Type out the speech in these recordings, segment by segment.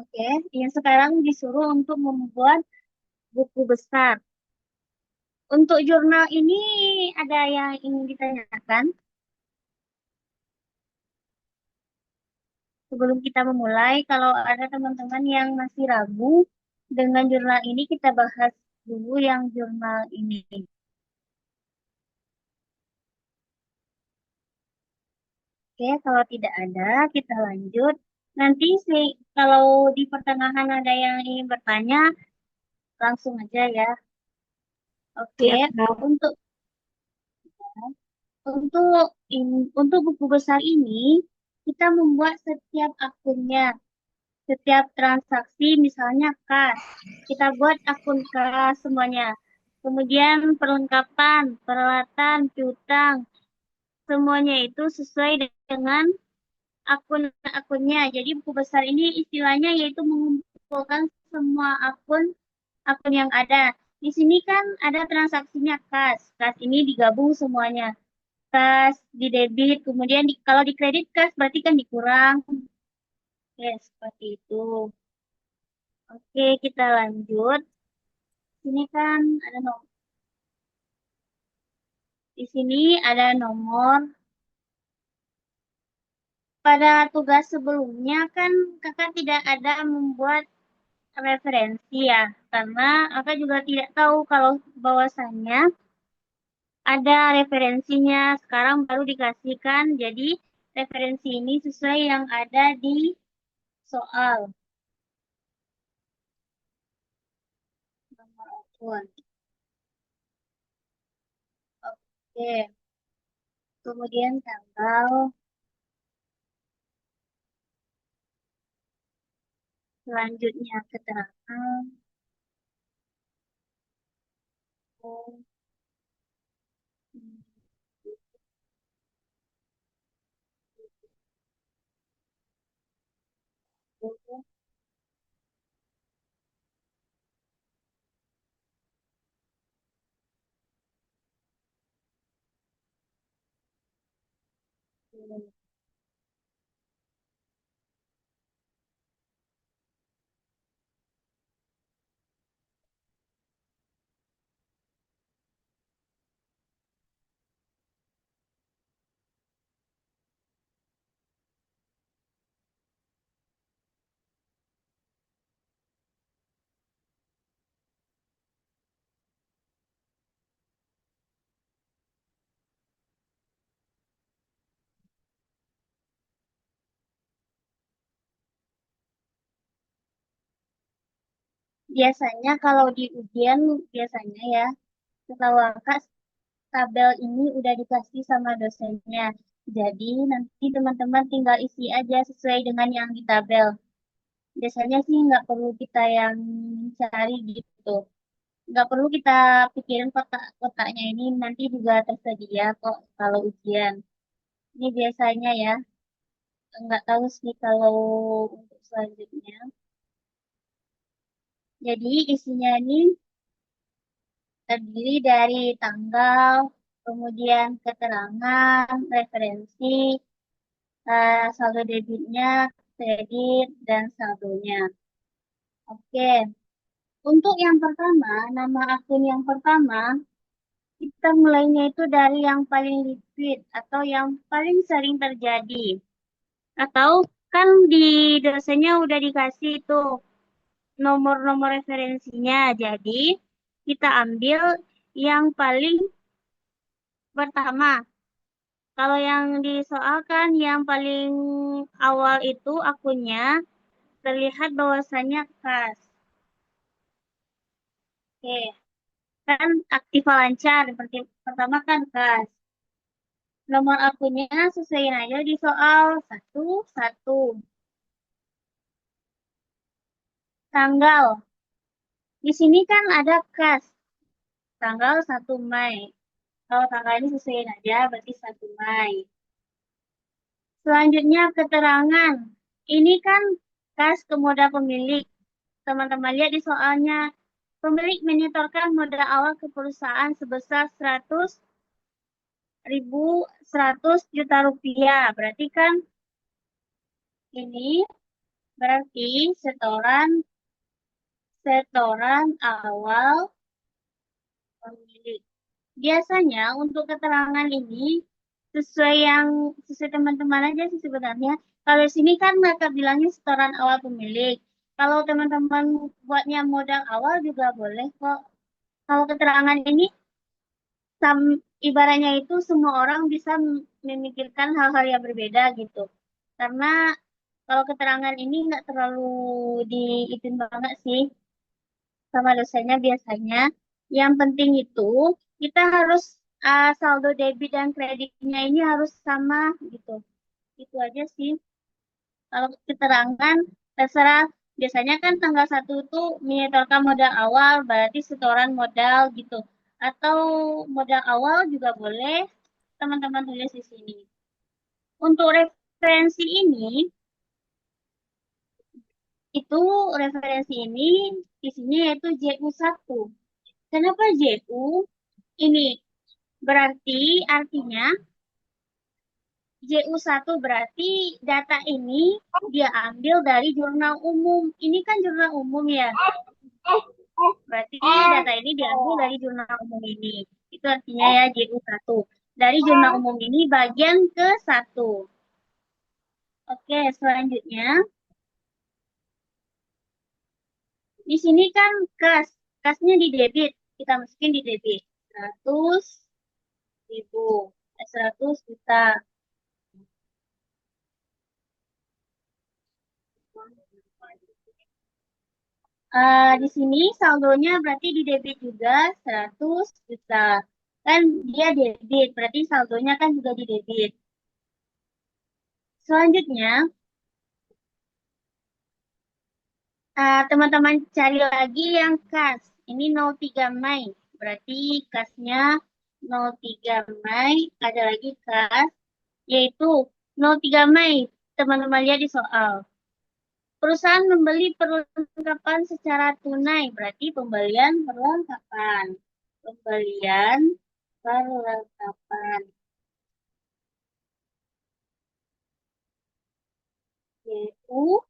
Oke, yang sekarang disuruh untuk membuat buku besar. Untuk jurnal ini ada yang ingin ditanyakan sebelum kita memulai. Kalau ada teman-teman yang masih ragu dengan jurnal ini, kita bahas dulu yang jurnal ini. Oke, kalau tidak ada, kita lanjut. Nanti sih, kalau di pertengahan ada yang ingin bertanya, langsung aja ya. Oke, Siap, Kak. untuk untuk buku besar ini kita membuat setiap akunnya, setiap transaksi, misalnya kas, kita buat akun kas semuanya. Kemudian perlengkapan, peralatan, piutang, semuanya itu sesuai dengan akun-akunnya. Jadi buku besar ini istilahnya yaitu mengumpulkan semua akun yang ada. Di sini kan ada transaksinya kas. Kas ini digabung semuanya. Kas di debit, kemudian kalau di kredit kas berarti kan dikurang. Ya, seperti itu. Oke, kita lanjut. Sini kan ada nomor. Di sini ada nomor. Pada tugas sebelumnya kan kakak tidak ada membuat referensi ya, karena kakak juga tidak tahu kalau bahwasannya ada referensinya. Sekarang baru dikasihkan, jadi referensi ini sesuai yang ada di soal. Nomor akun. Oke, kemudian tanggal, selanjutnya keterangan. Biasanya kalau di ujian, biasanya ya, setahu kakak tabel ini udah dikasih sama dosennya. Jadi nanti teman-teman tinggal isi aja sesuai dengan yang di tabel. Biasanya sih nggak perlu kita yang cari gitu. Nggak perlu kita pikirin kotak-kotaknya ini nanti juga tersedia kok kalau ujian. Ini biasanya ya. Nggak tahu sih kalau untuk selanjutnya. Jadi isinya ini terdiri dari tanggal, kemudian keterangan, referensi, saldo debitnya, kredit, dan saldonya. Oke, untuk yang pertama, nama akun yang pertama, kita mulainya itu dari yang paling liquid atau yang paling sering terjadi. Atau kan di dosennya udah dikasih tuh nomor-nomor referensinya. Jadi kita ambil yang paling pertama. Kalau yang disoalkan yang paling awal itu akunnya terlihat bahwasannya kas. Oke, kan aktiva lancar. Pertama kan kas. Nomor akunnya sesuaiin aja di soal satu satu. Tanggal. Di sini kan ada kas. Tanggal 1 Mei. Kalau tanggal ini sesuaiin aja berarti 1 Mei. Selanjutnya keterangan. Ini kan kas kemoda pemilik. Teman-teman lihat di soalnya. Pemilik menyetorkan modal awal ke perusahaan sebesar 100 juta rupiah. Berarti kan ini Berarti setoran awal pemilik. Biasanya untuk keterangan ini sesuai teman-teman aja sih sebenarnya. Kalau di sini kan mereka bilangnya setoran awal pemilik. Kalau teman-teman buatnya modal awal juga boleh kok. Kalau keterangan ini ibaratnya itu semua orang bisa memikirkan hal-hal yang berbeda gitu. Karena kalau keterangan ini nggak terlalu diitin banget sih sama dosennya biasanya. Yang penting itu kita harus saldo debit dan kreditnya ini harus sama gitu. Itu aja sih. Kalau keterangan terserah. Biasanya kan tanggal 1 itu menyetorkan modal awal, berarti setoran modal gitu. Atau modal awal juga boleh teman-teman tulis di sini. Untuk referensi ini, itu referensi ini di sini yaitu JU1. Kenapa JU? Ini berarti artinya JU1 berarti data ini dia ambil dari jurnal umum. Ini kan jurnal umum ya. Berarti data ini diambil dari jurnal umum ini. Itu artinya ya JU1. Dari jurnal umum ini bagian ke 1. Oke, selanjutnya. Di sini kan kas. Kasnya di debit. Kita masukin di debit. 100.000. 100 juta. Di sini saldonya berarti di debit juga 100 juta. Kan dia debit, berarti saldonya kan juga di debit. Selanjutnya, teman-teman cari lagi yang kas. Ini 03 Mei. Berarti kasnya 03 Mei. Ada lagi kas, yaitu 03 Mei. Teman-teman lihat di soal. Perusahaan membeli perlengkapan secara tunai, berarti pembelian perlengkapan. Pembelian perlengkapan. Yaitu,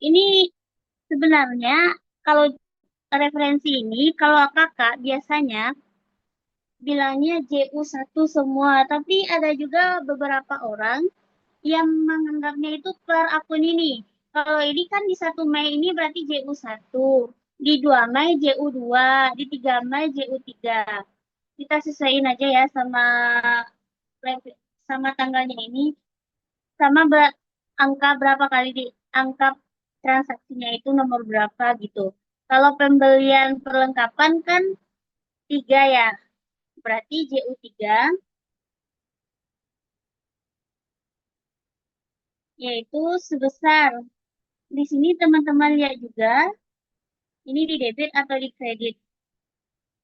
ini sebenarnya kalau referensi ini, kalau kakak biasanya bilangnya JU1 semua, tapi ada juga beberapa orang yang menganggapnya itu per akun ini. Kalau ini kan di 1 Mei ini berarti JU1, di 2 Mei JU2, di 3 Mei JU3. Kita sesuaiin aja ya sama tanggalnya ini, sama angka berapa kali di angka transaksinya itu nomor berapa gitu. Kalau pembelian perlengkapan kan 3 ya, berarti JU3 yaitu sebesar. Di sini teman-teman lihat juga, ini di debit atau di kredit.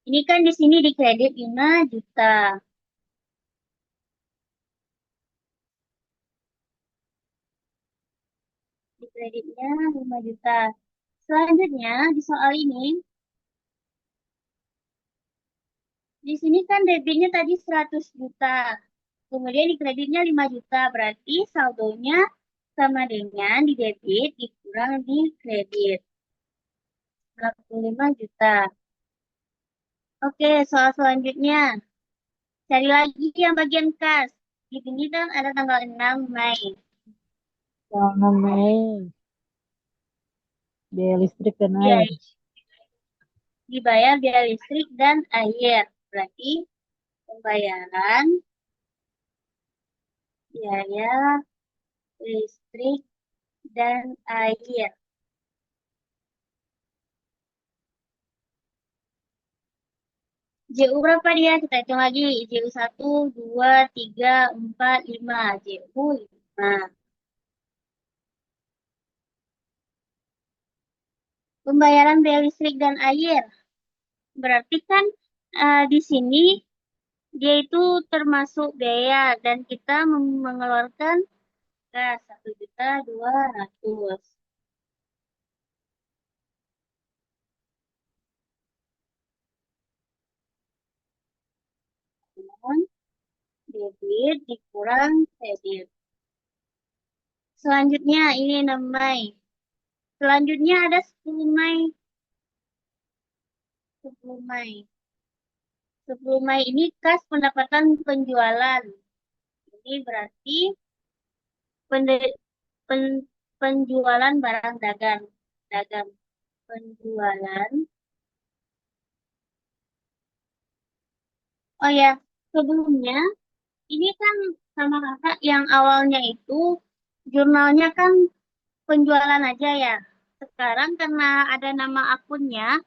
Ini kan di sini di kredit 5 juta. Di kreditnya 5 juta. Selanjutnya, di soal ini, di sini kan debitnya tadi 100 juta. Kemudian di kreditnya 5 juta. Berarti saldonya sama dengan di debit dikurang di kredit. 45 juta. Oke, soal selanjutnya. Cari lagi yang bagian kas. Di sini kan ada tanggal 6 Mei. Jangan main biaya listrik dan air. Biaya dibayar biaya listrik dan air. Berarti pembayaran biaya listrik dan air. JU berapa dia? Kita hitung lagi. JU 1, 2, 3, 4, 5. JU 5. Pembayaran biaya listrik dan air. Berarti kan di sini dia itu termasuk biaya dan kita mengeluarkan gas 1.200.000. Namun debit dikurang kredit. Selanjutnya ini 6 Mei. Selanjutnya ada 10 Mei. 10 Mei. 10 Mei ini kas pendapatan penjualan. Ini berarti pende- pen- penjualan barang dagang. Dagang. Penjualan. Oh ya, sebelumnya ini kan sama kakak yang awalnya itu jurnalnya kan penjualan aja ya. Sekarang karena ada nama akunnya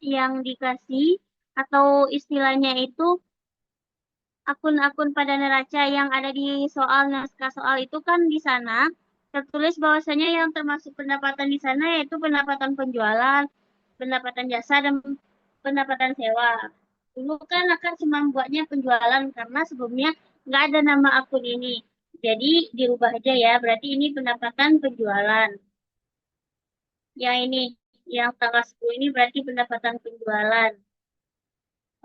yang dikasih atau istilahnya itu akun-akun pada neraca yang ada di soal naskah soal itu kan di sana tertulis bahwasanya yang termasuk pendapatan di sana yaitu pendapatan penjualan, pendapatan jasa dan pendapatan sewa. Dulu kan akan cuma buatnya penjualan karena sebelumnya nggak ada nama akun ini. Jadi dirubah aja ya, berarti ini pendapatan penjualan. Yang ini, yang tanggal 10 ini berarti pendapatan penjualan.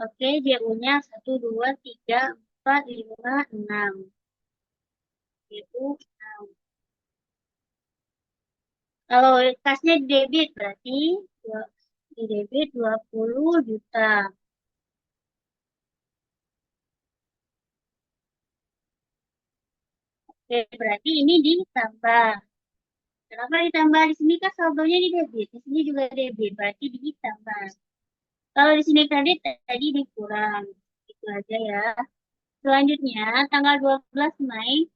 Oke, JU-nya 1, 2, 3, 4, 5, 6. JU 6. Kalau kasnya di debit berarti di debit 20 juta. Oke, berarti ini ditambah. Kenapa ditambah? Di sini kan saldonya di debit, di sini juga debit, berarti ditambah. Kalau di sini kredit tadi dikurang. Itu aja ya. Selanjutnya, tanggal 12 Mei,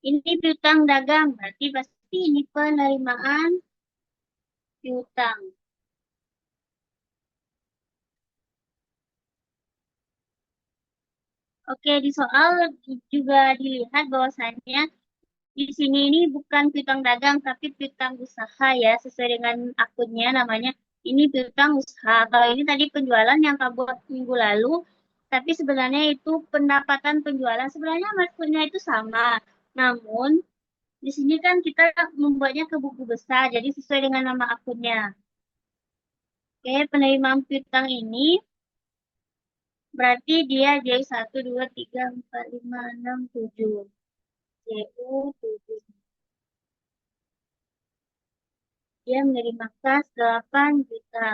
ini piutang dagang, berarti pasti ini penerimaan piutang. Oke, di soal juga dilihat bahwasannya di sini ini bukan piutang dagang, tapi piutang usaha ya, sesuai dengan akunnya namanya. Ini piutang usaha. Kalau ini tadi penjualan yang kamu buat minggu lalu, tapi sebenarnya itu pendapatan penjualan. Sebenarnya maksudnya itu sama. Namun, di sini kan kita membuatnya ke buku besar, jadi sesuai dengan nama akunnya. Oke, penerimaan piutang ini berarti dia J1, 2, 3, 4, 5, 6, 7. JU 7. Dia menerima kas 8 juta.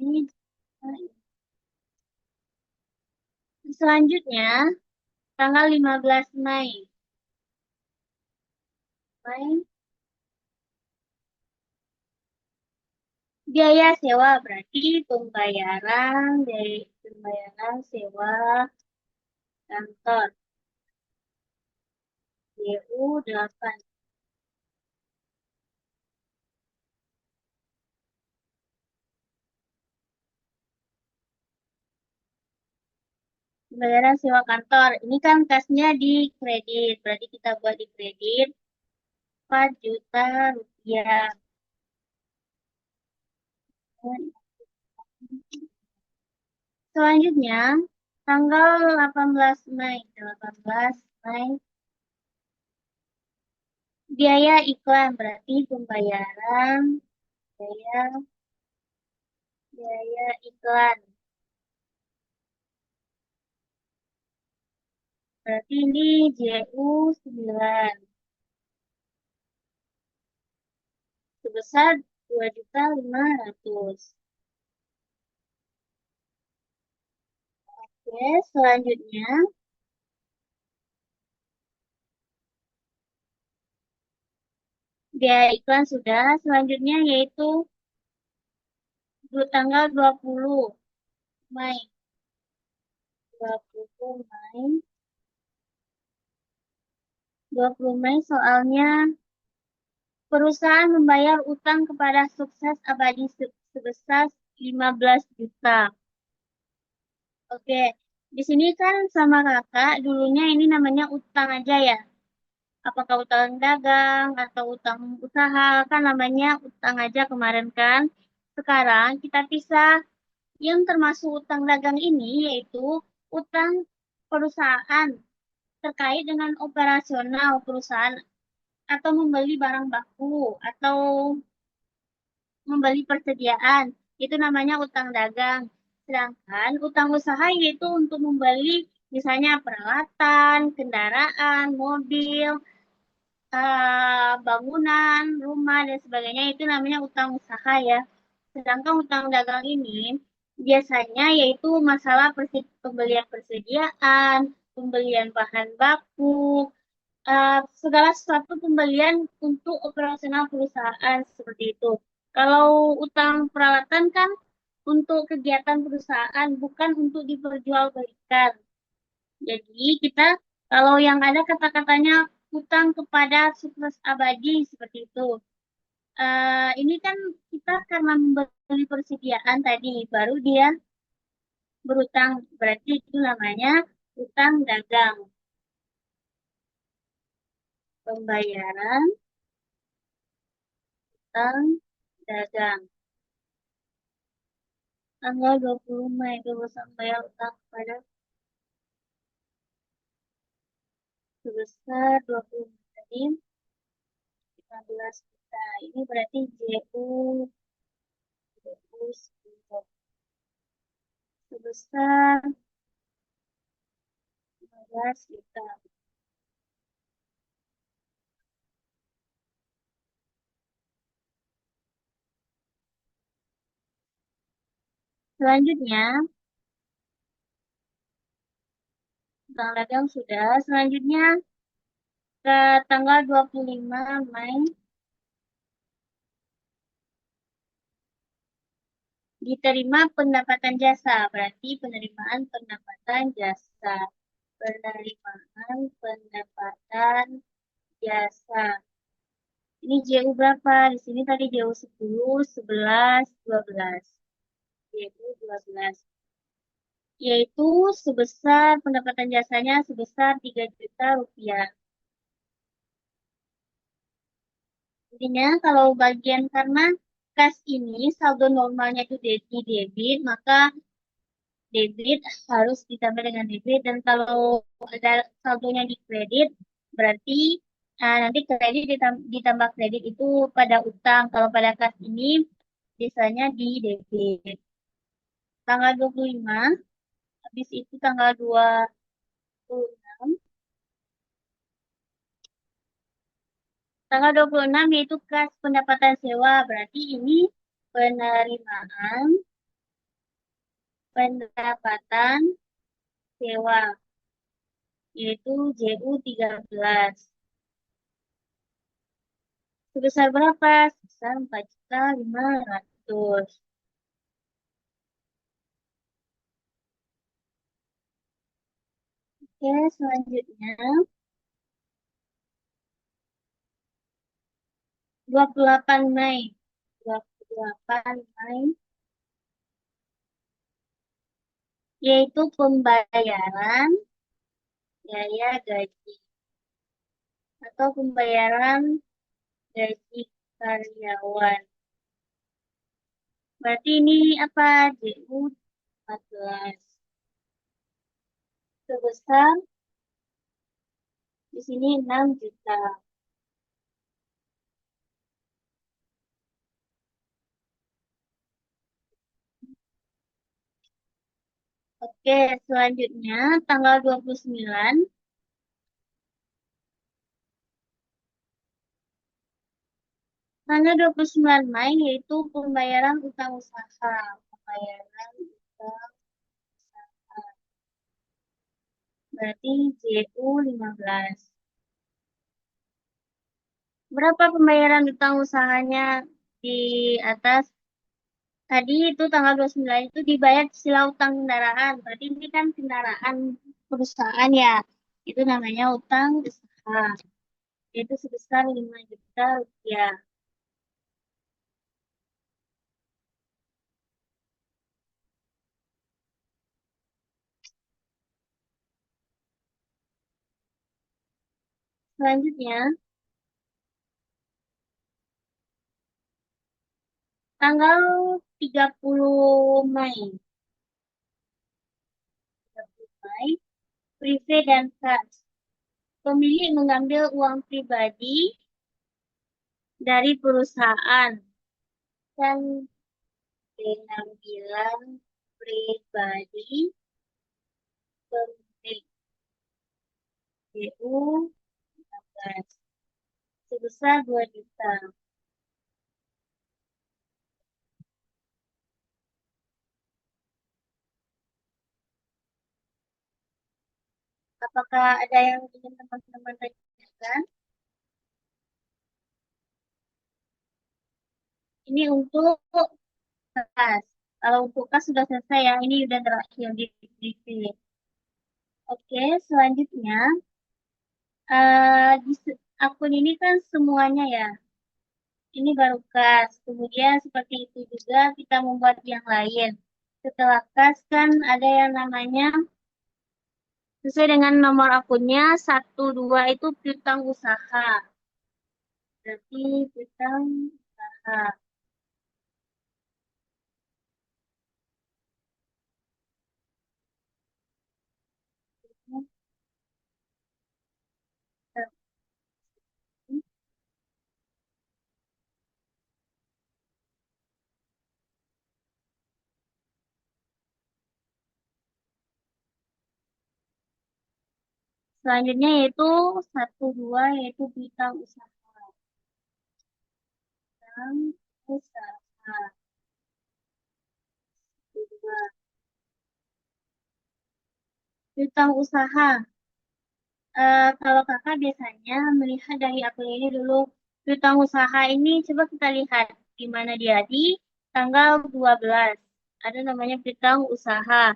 Ini selanjutnya tanggal 15 Mei. Mei, biaya sewa berarti pembayaran dari pembayaran sewa kantor JU 8. Pembayaran sewa kantor. Ini kan kasnya di kredit, berarti kita buat di kredit 4 juta rupiah. Selanjutnya tanggal 18 Mei. 18 Mei. Biaya iklan berarti pembayaran biaya biaya iklan. Berarti ini JU 9 sebesar 2.500.000. Oke, selanjutnya biaya iklan sudah. Selanjutnya yaitu tanggal 20 Mei. 20 Mei. 20 Mei soalnya perusahaan membayar utang kepada sukses abadi sebesar 15 juta. Oke, di sini kan sama kakak dulunya ini namanya utang aja ya. Apakah utang dagang atau utang usaha kan namanya utang aja kemarin kan. Sekarang kita pisah yang termasuk utang dagang ini yaitu utang perusahaan terkait dengan operasional perusahaan atau membeli barang baku atau membeli persediaan. Itu namanya utang dagang. Sedangkan utang usaha yaitu untuk membeli misalnya peralatan, kendaraan, mobil, bangunan, rumah, dan sebagainya itu namanya utang usaha ya. Sedangkan utang dagang ini biasanya yaitu masalah pembelian persediaan, pembelian bahan baku, segala sesuatu pembelian untuk operasional perusahaan seperti itu. Kalau utang peralatan kan untuk kegiatan perusahaan, bukan untuk diperjualbelikan. Jadi kita kalau yang ada kata-katanya utang kepada surplus abadi seperti itu. Ini kan kita karena membeli persediaan tadi, baru dia berutang. Berarti itu namanya utang dagang. Pembayaran utang dagang. Tanggal 20 Mei kebebasan bayar utang pada sebesar 20 tadi 15 juta. Ini berarti JU sebesar 15 juta. Selanjutnya, utang dagang sudah. Selanjutnya ke tanggal 25 Mei diterima pendapatan jasa. Berarti penerimaan pendapatan jasa. Penerimaan pendapatan jasa. Ini JU berapa? Di sini tadi JU 10, 11, 12. JU 12. Yaitu sebesar pendapatan jasanya sebesar 3 juta rupiah. Intinya kalau bagian karena kas ini saldo normalnya itu di debit, maka debit harus ditambah dengan debit. Dan kalau ada saldonya di kredit, berarti nanti kredit ditambah kredit itu pada utang. Kalau pada kas ini biasanya di debit. Tanggal 25, habis itu tanggal 26. Tanggal 26 yaitu kas pendapatan sewa. Berarti ini penerimaan pendapatan sewa, yaitu JU 13. Sebesar berapa? Sebesar 4.500.000. Oke, selanjutnya 28 Mei. 28 Mei yaitu pembayaran biaya gaji atau pembayaran gaji karyawan. Berarti ini apa? JU 14. Sebesar di sini 6 juta. Oke, selanjutnya tanggal 29. Tanggal 29 Mei yaitu pembayaran utang usaha. Pembayaran utang usaha. Berarti JU 15. Berapa pembayaran utang usahanya di atas? Tadi itu tanggal 29 itu dibayar sila utang kendaraan. Berarti ini kan kendaraan perusahaan ya. Itu namanya utang usaha. Itu sebesar 5 juta rupiah. Selanjutnya, tanggal 30 Mei. 30 Mei, privé dan kas. Pemilik mengambil uang pribadi dari perusahaan. Dan pengambilan pribadi pemilik DU 15 sebesar 2 juta. Apakah ada yang ingin teman-teman tanyakan? Ini untuk kas. Kalau untuk kas sudah selesai ya, ini sudah terakhir di. Oke, selanjutnya akun ini kan semuanya ya. Ini baru kas. Kemudian seperti itu juga kita membuat yang lain. Setelah kas kan ada yang namanya sesuai dengan nomor akunnya 1, 2 itu piutang usaha. Berarti piutang usaha. Selanjutnya yaitu 1, 2 yaitu piutang usaha. Piutang usaha. 1, 2. Piutang usaha. Kalau kakak biasanya melihat dari akun ini dulu, piutang usaha ini coba kita lihat di mana dia di tanggal 12. Ada namanya piutang usaha.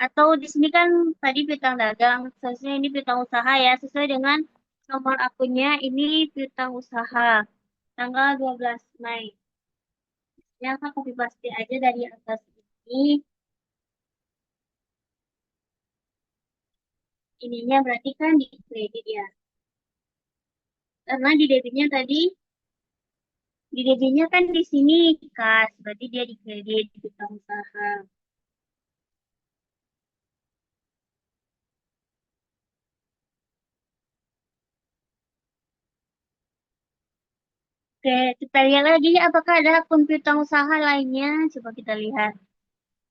Atau di sini kan tadi piutang dagang, seharusnya ini piutang usaha ya, sesuai dengan nomor akunnya ini piutang usaha. Tanggal 12 Mei. Ya, kakak copy paste aja dari atas ini. Ininya berarti kan di kredit ya. Karena di debitnya tadi di debitnya kan di sini kas, berarti dia di kredit di piutang usaha. Oke, kita lihat lagi apakah ada akun piutang usaha lainnya. Coba kita lihat.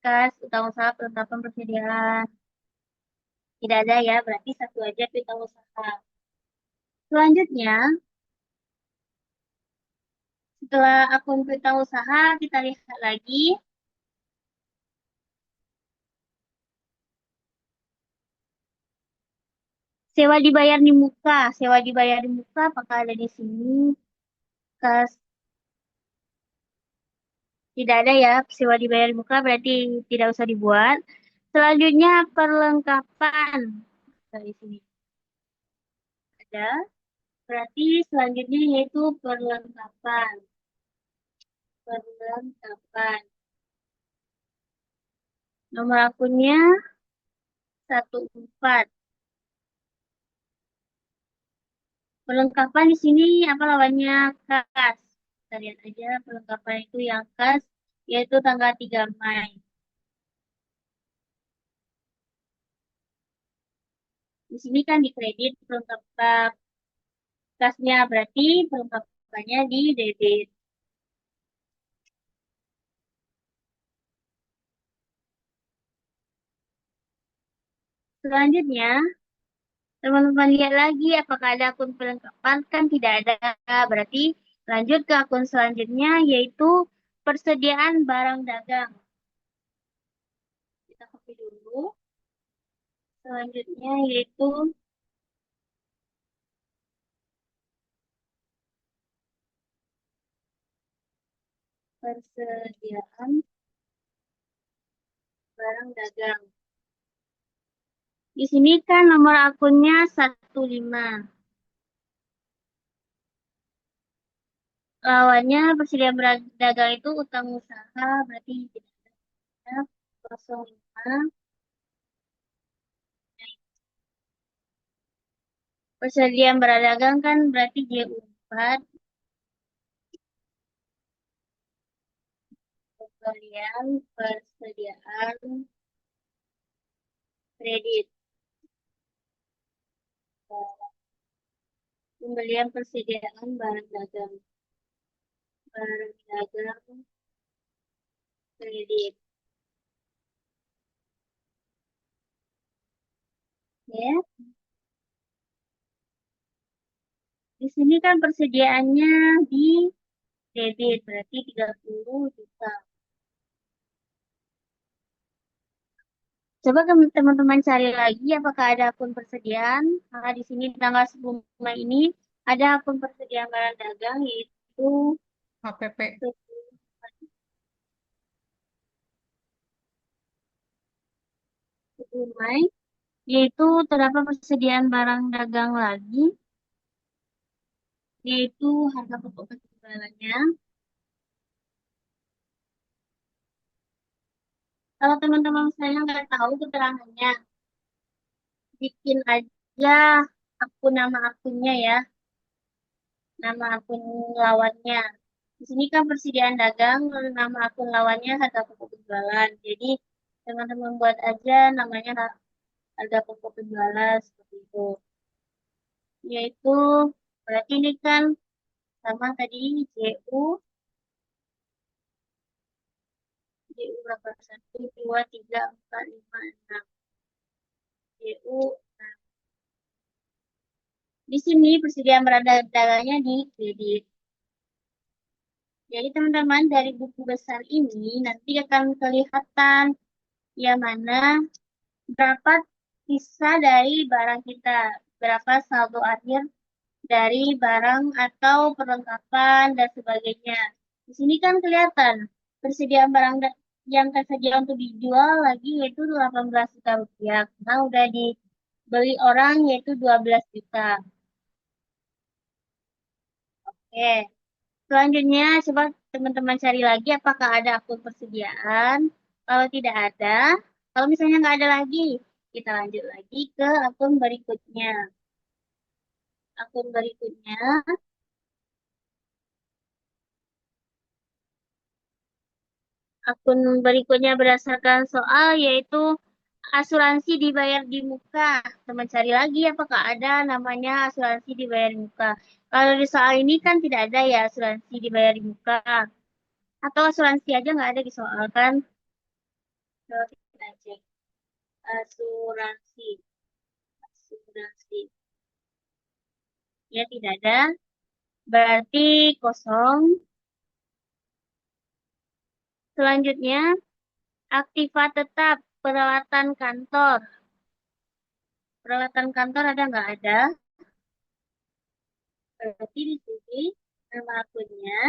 Kas, utang usaha, perlengkapan persediaan. Tidak ada ya, berarti satu aja piutang usaha. Selanjutnya, setelah akun piutang usaha, kita lihat lagi. Sewa dibayar di muka. Sewa dibayar di muka apakah ada di sini? Kas, tidak ada ya. Sewa dibayar di muka berarti tidak usah dibuat. Selanjutnya, perlengkapan. Dari sini ada. Berarti selanjutnya yaitu perlengkapan. Perlengkapan. Nomor akunnya 14. Perlengkapan di sini apa lawannya? Kas. Kita lihat aja perlengkapan itu yang kas, yaitu tanggal 3 Mei. Di sini kan di kredit perlengkapan kasnya, berarti perlengkapannya di debit. Selanjutnya, teman-teman lihat lagi apakah ada akun perlengkapan, kan tidak ada. Berarti lanjut ke akun selanjutnya yaitu persediaan barang dagang. Kita copy dulu. Selanjutnya yaitu persediaan barang dagang. Di sini kan nomor akunnya 15. Lawannya persediaan barang dagang itu utang usaha, berarti tidak ada 05. Persediaan barang dagang kan berarti J4. Pembelian persediaan kredit. Pembelian persediaan barang dagang. Barang dagang kredit. Ya. Di sini kan persediaannya di debit, berarti 30 juta. Coba teman-teman cari lagi apakah ada akun persediaan. Nah, di sini tanggal 10 Mei ini ada akun persediaan barang dagang yaitu HPP. 10 Mei, yaitu terdapat persediaan barang dagang lagi, yaitu harga pokok penjualannya. Kalau teman-teman saya nggak tahu keterangannya, bikin aja akun nama akunnya ya, nama akun lawannya. Di sini kan persediaan dagang, lalu nama akun lawannya harga pokok penjualan. Jadi teman-teman buat aja namanya harga pokok penjualan seperti itu. Yaitu berarti ini kan sama tadi JU, JU berapa? 1, 2, 3, 4, 5, 6. JU. Nah, di sini persediaan barang dagangnya di kredit. Jadi teman-teman dari buku besar ini nanti akan kelihatan yang mana berapa sisa dari barang kita, berapa saldo akhir dari barang atau perlengkapan dan sebagainya. Di sini kan kelihatan persediaan barang yang tersedia untuk dijual lagi yaitu 18 juta rupiah. Nah, udah dibeli orang yaitu 12 juta. Oke. Selanjutnya, coba teman-teman cari lagi apakah ada akun persediaan. Kalau tidak ada, kalau misalnya nggak ada lagi, kita lanjut lagi ke akun berikutnya. Akun berikutnya, akun berikutnya berdasarkan soal yaitu asuransi dibayar di muka. Teman cari lagi apakah ada namanya asuransi dibayar di muka. Kalau di soal ini kan tidak ada ya asuransi dibayar di muka. Atau asuransi aja nggak ada di soal kan. Coba kita cek. Asuransi. Asuransi. Ya, tidak ada. Berarti kosong. Selanjutnya, aktiva tetap peralatan kantor. Peralatan kantor ada nggak ada? Berarti di sini nama akunnya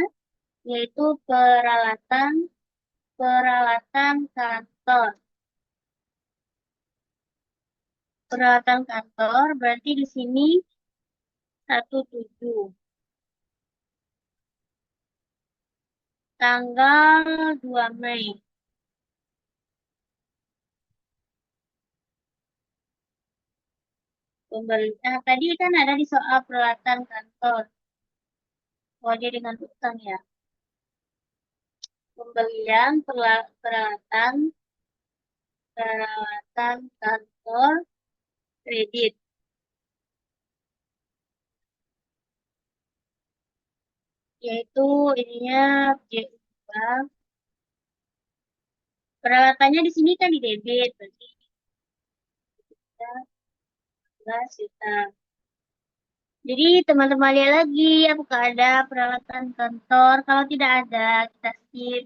yaitu peralatan peralatan kantor. Peralatan kantor berarti di sini 17 tanggal 2 Mei. Pembelian tadi kan ada di soal peralatan kantor. Oh, dia dengan utang ya. Pembelian peralatan peralatan kantor kredit, yaitu ininya J2. Peralatannya di sini kan di debit, berarti kita 11 juta. Jadi teman-teman lihat lagi apakah ada peralatan kantor. Kalau tidak ada, kita skip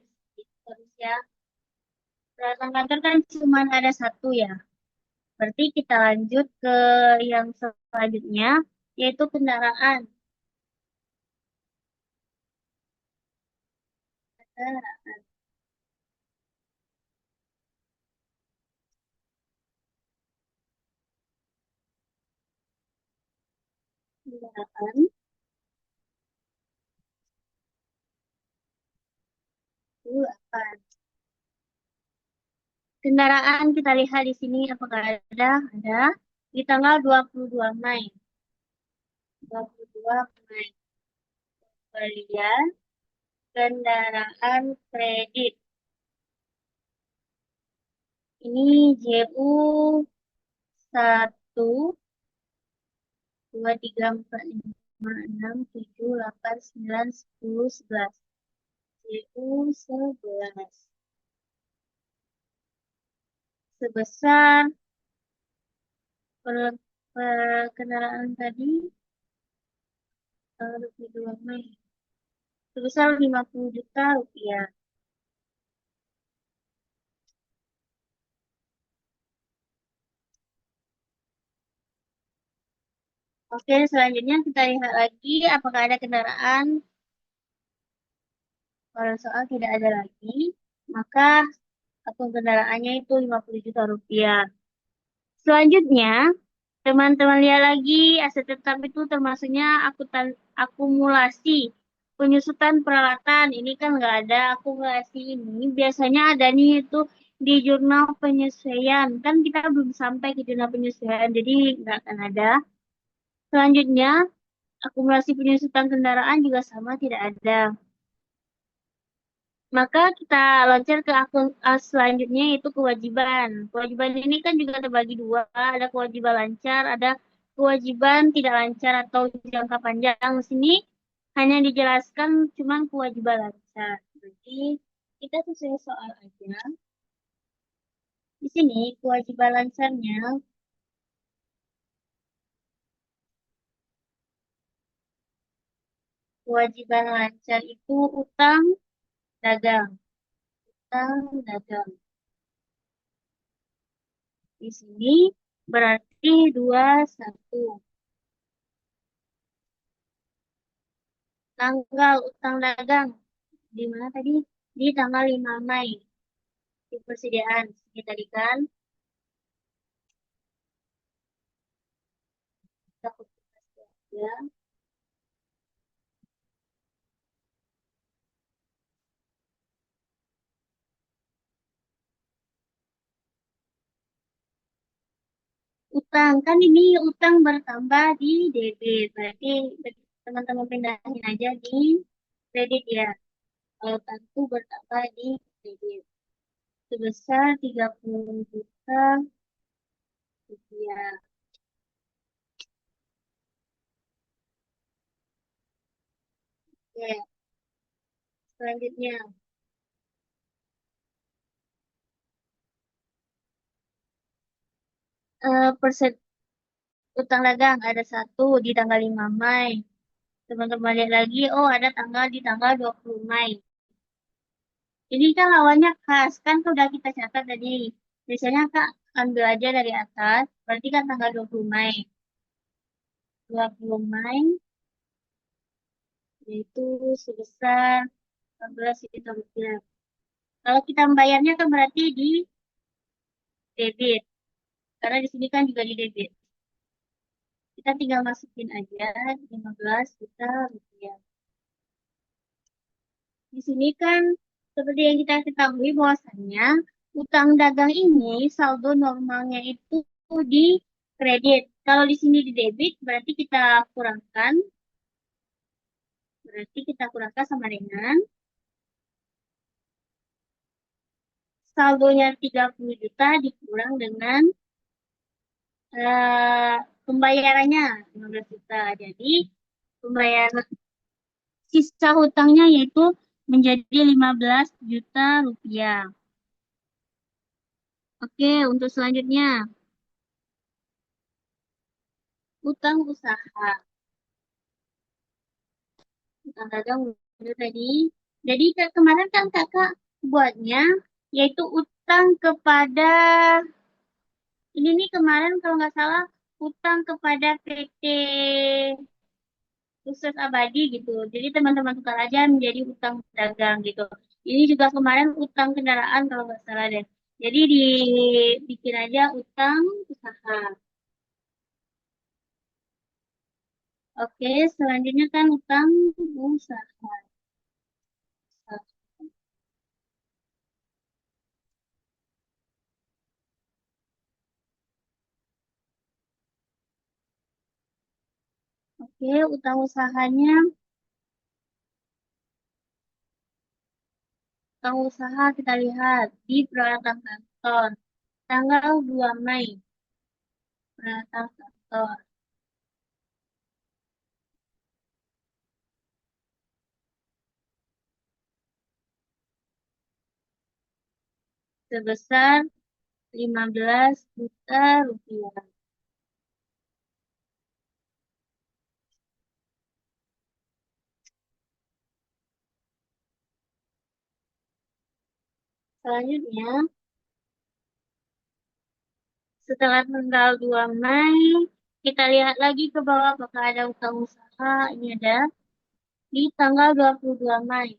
terus ya. Peralatan kantor kan cuma ada satu ya. Berarti kita lanjut ke yang selanjutnya, yaitu kendaraan. Kendaraan, itu apa? Kendaraan kita lihat di sini apakah ada? Ada. Di tanggal 22 Mei. 22 Mei. Pembelian kendaraan kredit. Ini JU 1, 2, 3, 4, 5, 6, 7, 8, 9, 10, 11. JU 11. Sebesar Per, per kendaraan tadi 22 Mei sebesar 50 juta rupiah. Oke, selanjutnya kita lihat lagi apakah ada kendaraan. Kalau soal tidak ada lagi, maka akun kendaraannya itu 50 juta rupiah. Selanjutnya, teman-teman lihat lagi aset tetap itu termasuknya akumulasi penyusutan peralatan. Ini kan nggak ada akumulasi ini. Biasanya ada nih itu di jurnal penyesuaian. Kan kita belum sampai ke jurnal penyesuaian, jadi nggak akan ada. Selanjutnya, akumulasi penyusutan kendaraan juga sama tidak ada. Maka kita loncat ke akun selanjutnya yaitu kewajiban. Kewajiban ini kan juga terbagi dua, ada kewajiban lancar, ada kewajiban tidak lancar atau jangka panjang. Di sini hanya dijelaskan cuma kewajiban lancar. Berarti kita sesuai soal aja. Di sini kewajiban lancarnya, kewajiban lancar itu utang dagang, utang dagang. Di sini berarti 21. Tanggal utang dagang di mana tadi? Di tanggal 5 Mei di persediaan. Ini tadi kan kita publikasi ya. Utang kan ini utang bertambah di debit. Berarti teman-teman pindahin aja di kredit ya. Kalau utang itu bertambah di kredit sebesar 30 juta rupiah. Oke, selanjutnya persen utang dagang ada satu di tanggal 5 Mei. Teman-teman lihat lagi, oh ada tanggal di tanggal 20 Mei. Ini kan lawannya khas, kan sudah kita catat tadi. Biasanya Kak ambil aja dari atas, berarti kan tanggal 20 Mei. 20 Mei yaitu sebesar 14 juta rupiah. Kalau kita membayarnya kan berarti di debit, karena di sini kan juga di debit. Kita tinggal masukin aja 15 juta rupiah. Di sini kan seperti yang kita ketahui bahwasannya utang dagang ini saldo normalnya itu di kredit. Kalau di sini di debit berarti kita kurangkan sama dengan saldonya 30 juta dikurang dengan eh, pembayarannya 15 juta. Jadi pembayaran sisa hutangnya yaitu menjadi 15 juta rupiah. Oke, untuk selanjutnya utang usaha. Utang dagang udah tadi. Jadi kemarin kan kakak buatnya yaitu utang kepada ini nih kemarin kalau nggak salah utang kepada PT Sukses Abadi gitu. Jadi teman-teman tukar aja menjadi utang dagang gitu. Ini juga kemarin utang kendaraan kalau nggak salah deh. Jadi dibikin aja utang usaha. Oke, selanjutnya kan utang usaha. Oke, utang usahanya, utang usaha kita lihat di peralatan kantor. Tanggal 2 Mei, peralatan kantor. Sebesar 15 juta rupiah. Selanjutnya, setelah tanggal 2 Mei, kita lihat lagi ke bawah apakah ada utang usaha. Ini ada di tanggal 22 Mei.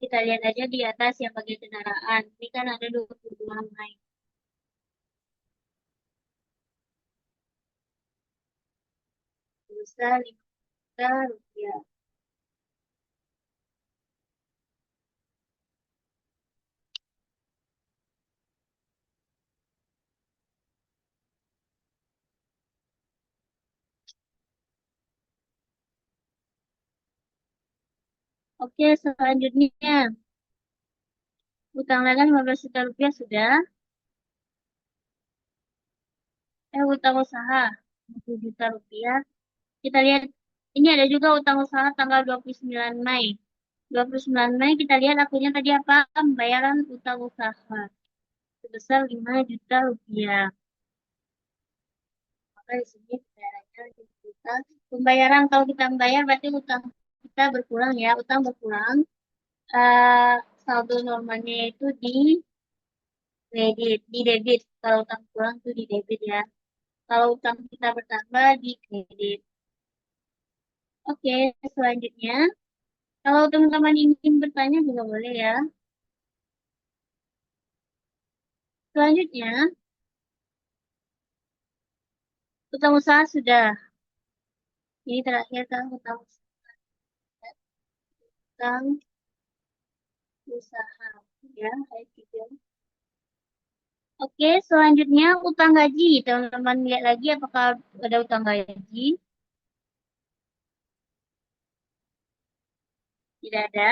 Kita lihat aja di atas yang bagian kendaraan. Ini kan ada 22 Mei. Sebesar 5 juta rupiah. Oke, selanjutnya. Utang dagang 15 juta rupiah sudah. Utang usaha 10 juta rupiah. Kita lihat, ini ada juga utang usaha tanggal 29 Mei. 29 Mei kita lihat akunnya tadi apa? Pembayaran utang usaha sebesar 5 juta rupiah. Maka di sini pembayarannya 5 juta. Pembayaran kalau kita membayar berarti utang kita berkurang ya. Utang berkurang. Eh, Saldo normalnya itu di kredit, di debit. Kalau utang kurang itu di debit ya. Kalau utang kita bertambah di kredit. Oke, selanjutnya. Kalau teman-teman ingin bertanya juga boleh ya. Selanjutnya, utang usaha sudah. Ini terakhir kan utang usaha. Ya, kayak gitu. Oke, selanjutnya utang gaji. Teman-teman lihat lagi apakah ada utang gaji. Tidak ada.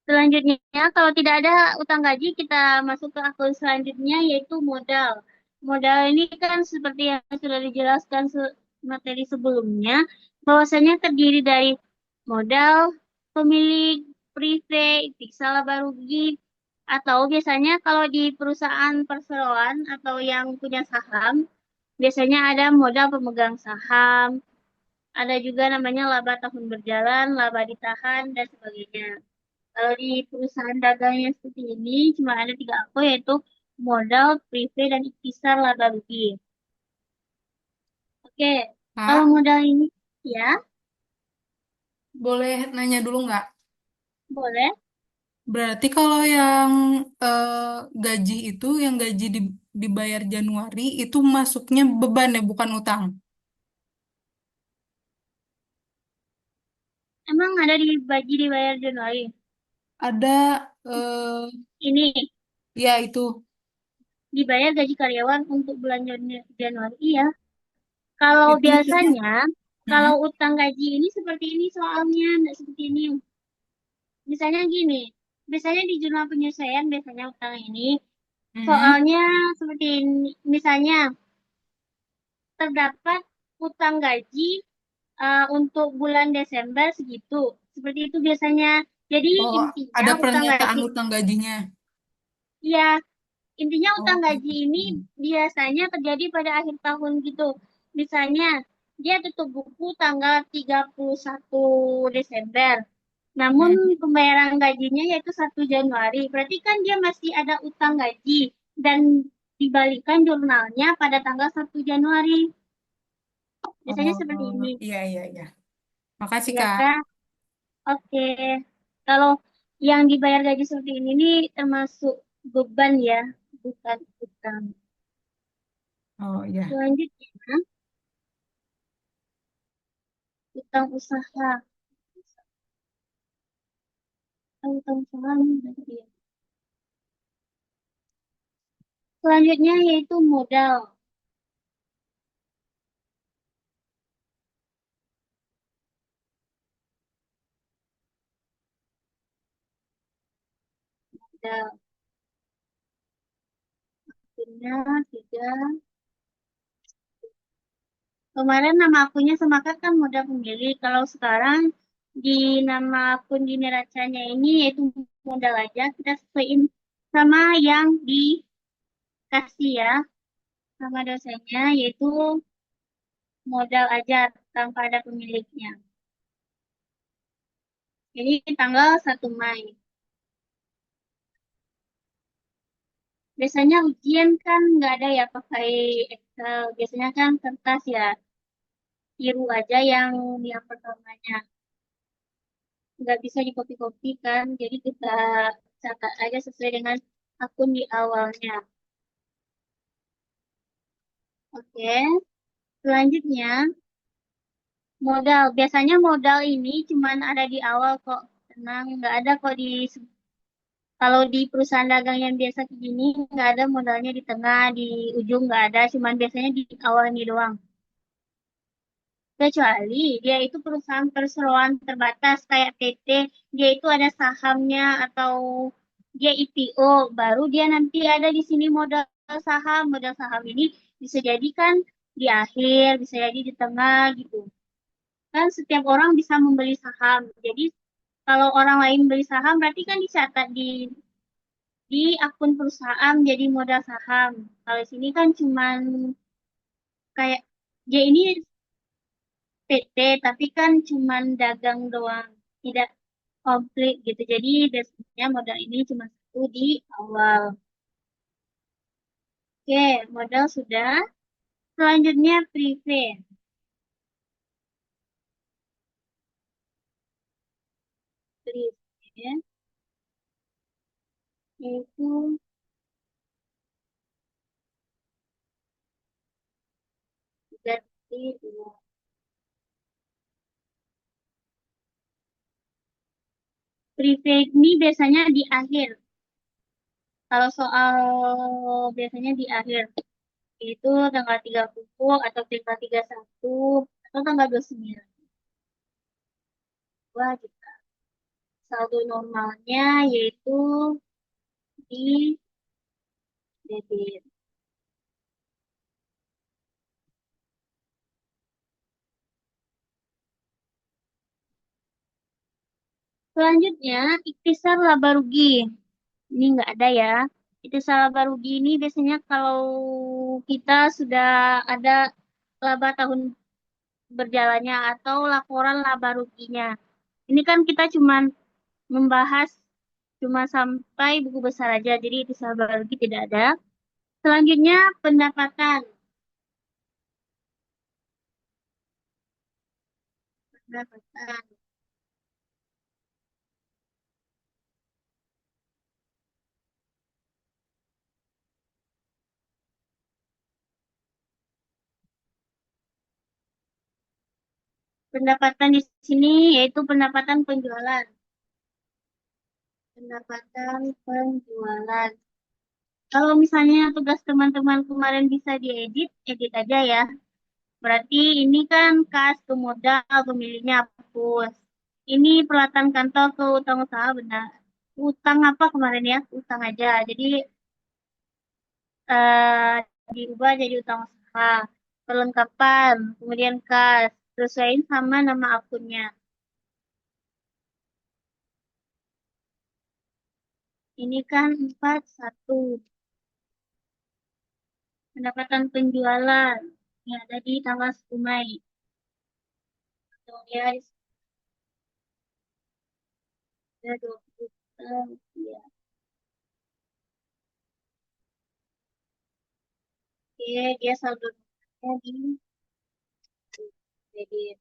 Selanjutnya, kalau tidak ada utang gaji, kita masuk ke akun selanjutnya yaitu modal. Modal ini kan seperti yang sudah dijelaskan materi sebelumnya, bahwasanya terdiri dari modal, pemilik, private, fiksa laba rugi, atau biasanya kalau di perusahaan perseroan atau yang punya saham, biasanya ada modal pemegang saham, ada juga namanya laba tahun berjalan, laba ditahan, dan sebagainya. Kalau di perusahaan dagang yang seperti ini cuma ada tiga aku yaitu modal, privé, dan ikhtisar laba rugi. Oke, kalau Kak, modal ini ya boleh nanya dulu nggak? boleh. Berarti kalau yang gaji itu, yang gaji dibayar Januari itu masuknya beban ya, bukan utang. Emang ada di bagi dibayar Januari. Ada, eh, Ini ya itu, dibayar gaji karyawan untuk bulan Januari. Iya. Kalau itu maksudnya. biasanya Hmm, kalau utang gaji ini seperti ini soalnya nggak seperti ini. Misalnya gini, biasanya di jurnal penyesuaian biasanya utang ini hmm. soalnya seperti ini. Misalnya terdapat utang gaji untuk bulan Desember segitu. Seperti itu biasanya. Jadi Oh, intinya ada utang pernyataan gaji, utang gajinya. ya intinya utang Oh, gaji gitu. ini biasanya terjadi pada akhir tahun gitu. Misalnya dia tutup buku tanggal 31 Desember. Namun Hmm. pembayaran gajinya yaitu 1 Januari. Berarti kan dia masih ada utang gaji dan dibalikan jurnalnya pada tanggal 1 Januari. Biasanya seperti Oh, ini. iya, iya, iya. Makasih, Ya Kak. kan? Oke, kalau yang dibayar gaji seperti ini nih termasuk beban ya, bukan utang. Oh, iya. Selanjutnya, utang usaha. Utang usaha ini berarti ya. Selanjutnya yaitu modal. Modal. Punya tiga. Kemarin nama akunnya semakat kan modal pemilik. Kalau sekarang di nama akun di neracanya ini yaitu modal aja. Kita sesuaiin sama yang dikasih ya sama dosennya yaitu modal aja tanpa ada pemiliknya. Jadi tanggal 1 Mei. Biasanya ujian kan nggak ada ya pakai Excel. Biasanya kan kertas ya, biru aja yang pertamanya. Nggak bisa di-copy-copy kan, jadi kita catat aja sesuai dengan akun di awalnya. Oke, selanjutnya modal. Biasanya modal ini cuman ada di awal kok. Tenang, nggak ada kok kalau di perusahaan dagang yang biasa kayak gini, nggak ada modalnya di tengah, di ujung nggak ada, cuman biasanya di awal ini doang. Kecuali dia itu perusahaan perseroan terbatas kayak PT, dia itu ada sahamnya atau dia IPO, baru dia nanti ada di sini modal saham. Modal saham ini bisa jadi kan di akhir, bisa jadi di tengah gitu. Kan setiap orang bisa membeli saham. Jadi kalau orang lain beli saham berarti kan dicatat di akun perusahaan jadi modal saham. Kalau sini kan cuman kayak dia ini PT tapi kan cuman dagang doang, tidak komplit gitu. Jadi biasanya modal ini cuma satu di awal. Oke, modal sudah. Selanjutnya prepaid. Prepaid yaitu ganti uang. Prepaid ini biasanya di akhir. Kalau soal biasanya di akhir, yaitu tanggal 30 atau tanggal 31 atau tanggal 29. Wah, gitu. Saldo normalnya yaitu di debit. Selanjutnya, ikhtisar laba rugi. Ini nggak ada ya. Ikhtisar laba rugi ini biasanya kalau kita sudah ada laba tahun berjalannya atau laporan laba ruginya. Ini kan kita cuma membahas cuma sampai buku besar aja, jadi ikhtisar laba rugi tidak ada. Selanjutnya, pendapatan. Pendapatan. Pendapatan di sini yaitu pendapatan penjualan. Pendapatan penjualan. Kalau misalnya tugas teman-teman kemarin bisa diedit, edit aja ya. Berarti ini kan kas ke modal, pemiliknya hapus. Ini peralatan kantor ke utang usaha benar. Utang apa kemarin ya? Utang aja. Jadi eh, diubah jadi utang usaha. Perlengkapan, kemudian kas. Sesuaiin sama nama akunnya. Ini kan 41 pendapatan penjualan. Ini ada di tanggal 10 Mei. Kemudian ada 20 ya. Oke, dia saldo di kredit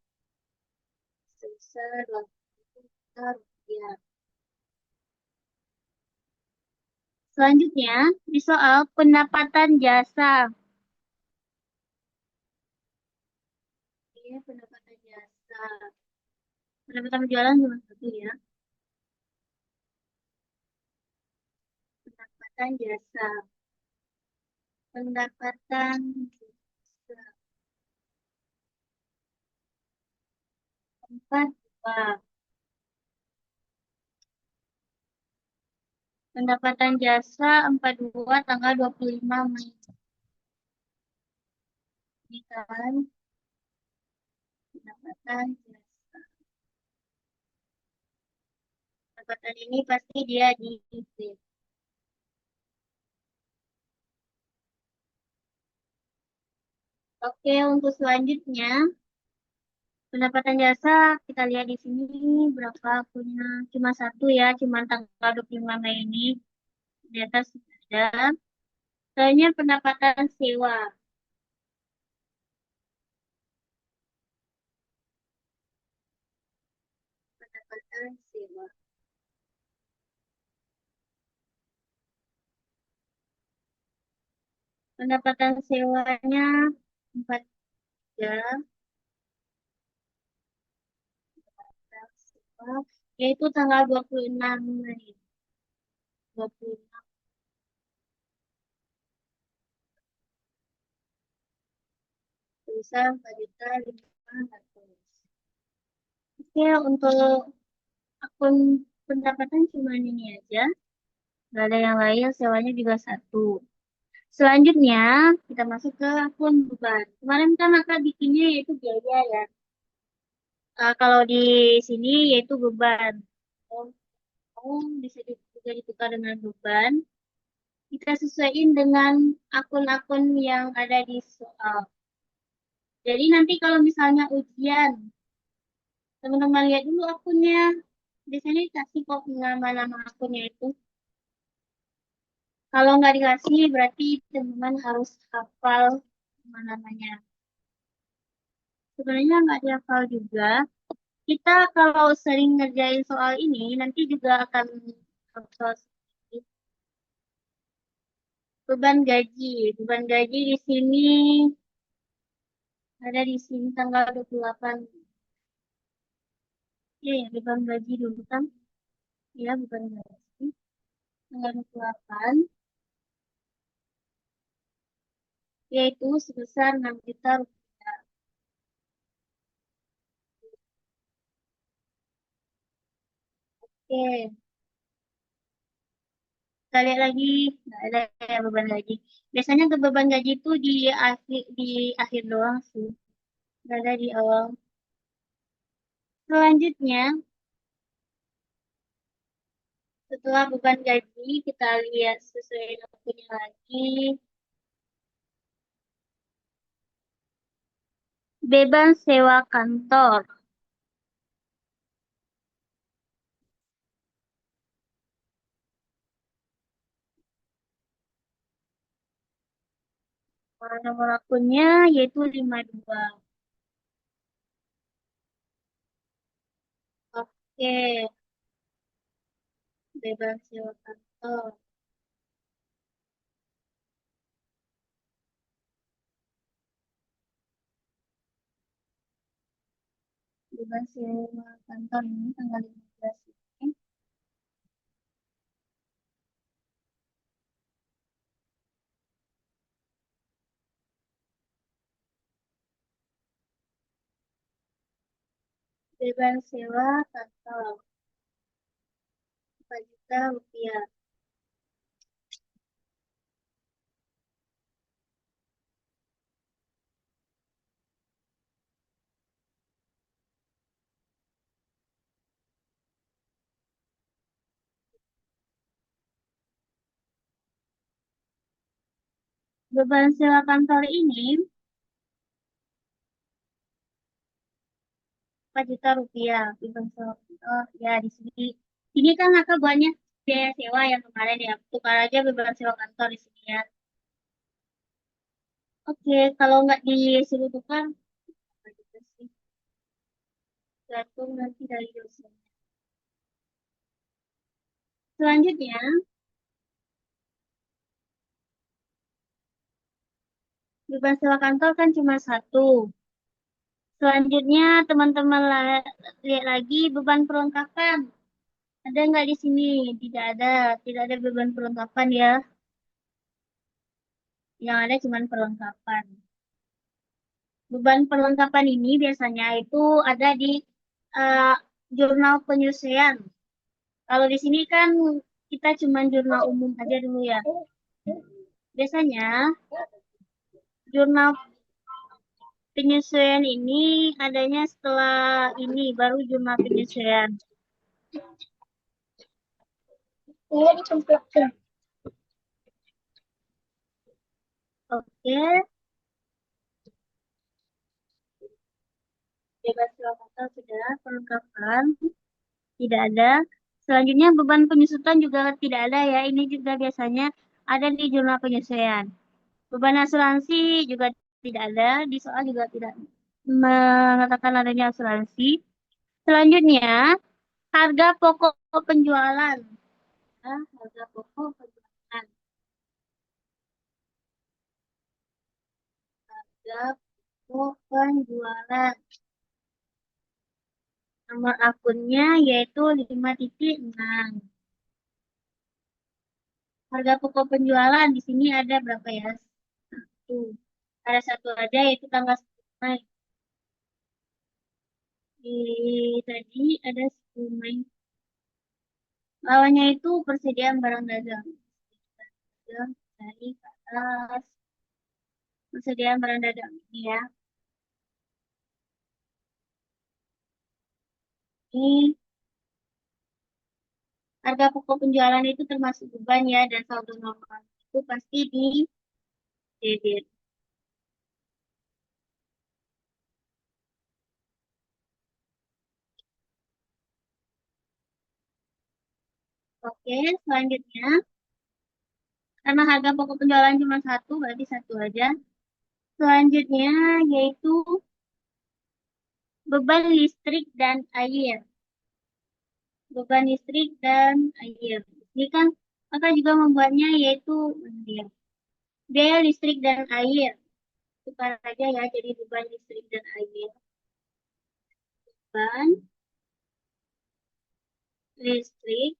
sebesar 20 juta rupiah. Selanjutnya, di soal pendapatan jasa. Oke, pendapatan jasa. Pendapatan penjualan cuma satu ya. Pendapatan jasa. Pendapatan jasa. 42. Pendapatan jasa 42 tanggal 25 Mei. Ini kan pendapatan jasa. Pendapatan ini pasti dia di debit. Oke, untuk selanjutnya pendapatan jasa kita lihat di sini berapa punya cuma satu ya, cuma tanggal 25 Mei ini di atas sudah ada. Soalnya pendapatan sewa. Pendapatan sewa. Pendapatan sewanya 4 jam. Sewa, yaitu tanggal 26 Mei. 26 tulisan 4.500.000. Oke, untuk akun pendapatan cuma ini aja. Gak ada yang lain, sewanya juga satu. Selanjutnya, kita masuk ke akun beban. Kemarin kan Kakak bikinnya yaitu biaya ya. Kalau di sini yaitu beban. Oh, bisa juga ditukar dengan beban. Kita sesuaiin dengan akun-akun yang ada di soal. Jadi nanti kalau misalnya ujian, teman-teman lihat dulu akunnya. Biasanya dikasih kok nama-nama akunnya itu. Kalau nggak dikasih, berarti teman-teman harus hafal nama-namanya. Sebenarnya nggak dihafal juga. Kita kalau sering ngerjain soal ini, nanti juga akan hafal sedikit. Beban gaji. Beban gaji di sini ada di sini tanggal 28. Iya ya, beban gaji dulu kan. Ya, beban gaji. Tanggal 28, yaitu sebesar 6 juta rupiah. Oke, kita lihat lagi. Nggak ada ya beban gaji. Biasanya ke beban gaji itu di akhir doang sih. Nggak ada di awal. Selanjutnya, setelah beban gaji, kita lihat sesuai waktunya lagi. Beban sewa kantor. Nomor akunnya yaitu 52. Oke, beban sewa kantor. Beban sewa kantor ini tanggal 15 ini. Beban sewa kantor 4 juta rupiah. Beban sewa kantor ini 4 juta rupiah. Beban sewa kantor ya di sini. Ini kan kakak banyak biaya sewa yang kemarin ya. Tukar aja beban sewa kantor di sini ya. Oke, kalau nggak disuruh tukar, apa juga sih? Gantung nanti dari dosen. Selanjutnya, beban sewa kantor kan cuma satu. Selanjutnya, teman-teman lihat lagi beban perlengkapan. Ada nggak di sini? Tidak ada. Tidak ada beban perlengkapan ya. Yang ada cuma perlengkapan. Beban perlengkapan ini biasanya itu ada di eh, jurnal penyusuan. Kalau di sini kan kita cuma jurnal umum aja dulu ya. Biasanya jurnal penyesuaian ini adanya setelah ini baru jurnal penyesuaian. Iya dicemplungin. Oke, bebas kata sudah perlengkapan tidak ada. Selanjutnya beban penyusutan juga tidak ada ya. Ini juga biasanya ada di jurnal penyesuaian. Beban asuransi juga tidak ada, di soal juga tidak mengatakan adanya asuransi. Selanjutnya, harga pokok penjualan. Harga pokok penjualan. Harga pokok penjualan. Nomor akunnya yaitu 5.6. Harga pokok penjualan di sini ada berapa ya? Satu. Ada satu aja yaitu tanggal 10 Mei. Di tadi ada 10 Mei. Lawannya itu persediaan barang dagang. Dagang dari ke atas. Persediaan barang dagang ini ya. Ini harga pokok penjualan itu termasuk beban ya dan saldo normal itu pasti di debit. Oke, selanjutnya karena harga pokok penjualan cuma satu, berarti satu aja. Selanjutnya yaitu beban listrik dan air. Beban listrik dan air. Ini kan maka juga membuatnya yaitu ya, biaya listrik dan air. Tukar aja ya, jadi beban listrik dan air. Beban listrik,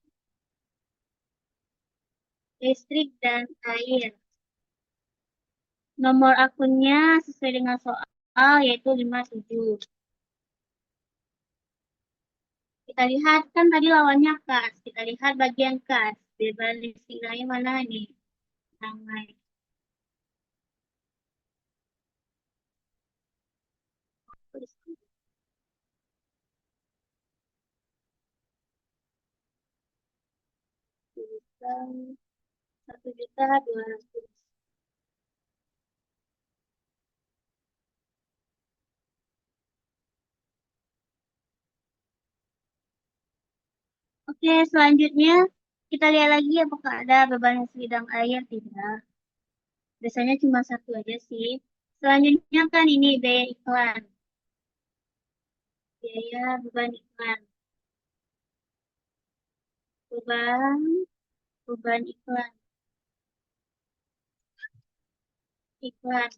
listrik dan air. Nomor akunnya sesuai dengan soal yaitu 57. Kita lihat kan tadi lawannya kas. Kita lihat bagian kas. Beban listrik dan air mana nih? Ramai. Satu juta 200. Oke, selanjutnya kita lihat lagi apakah ada beban sidang air tidak. Biasanya cuma satu aja sih. Selanjutnya kan ini biaya iklan. Biaya beban iklan. Beban, beban iklan. Iklan.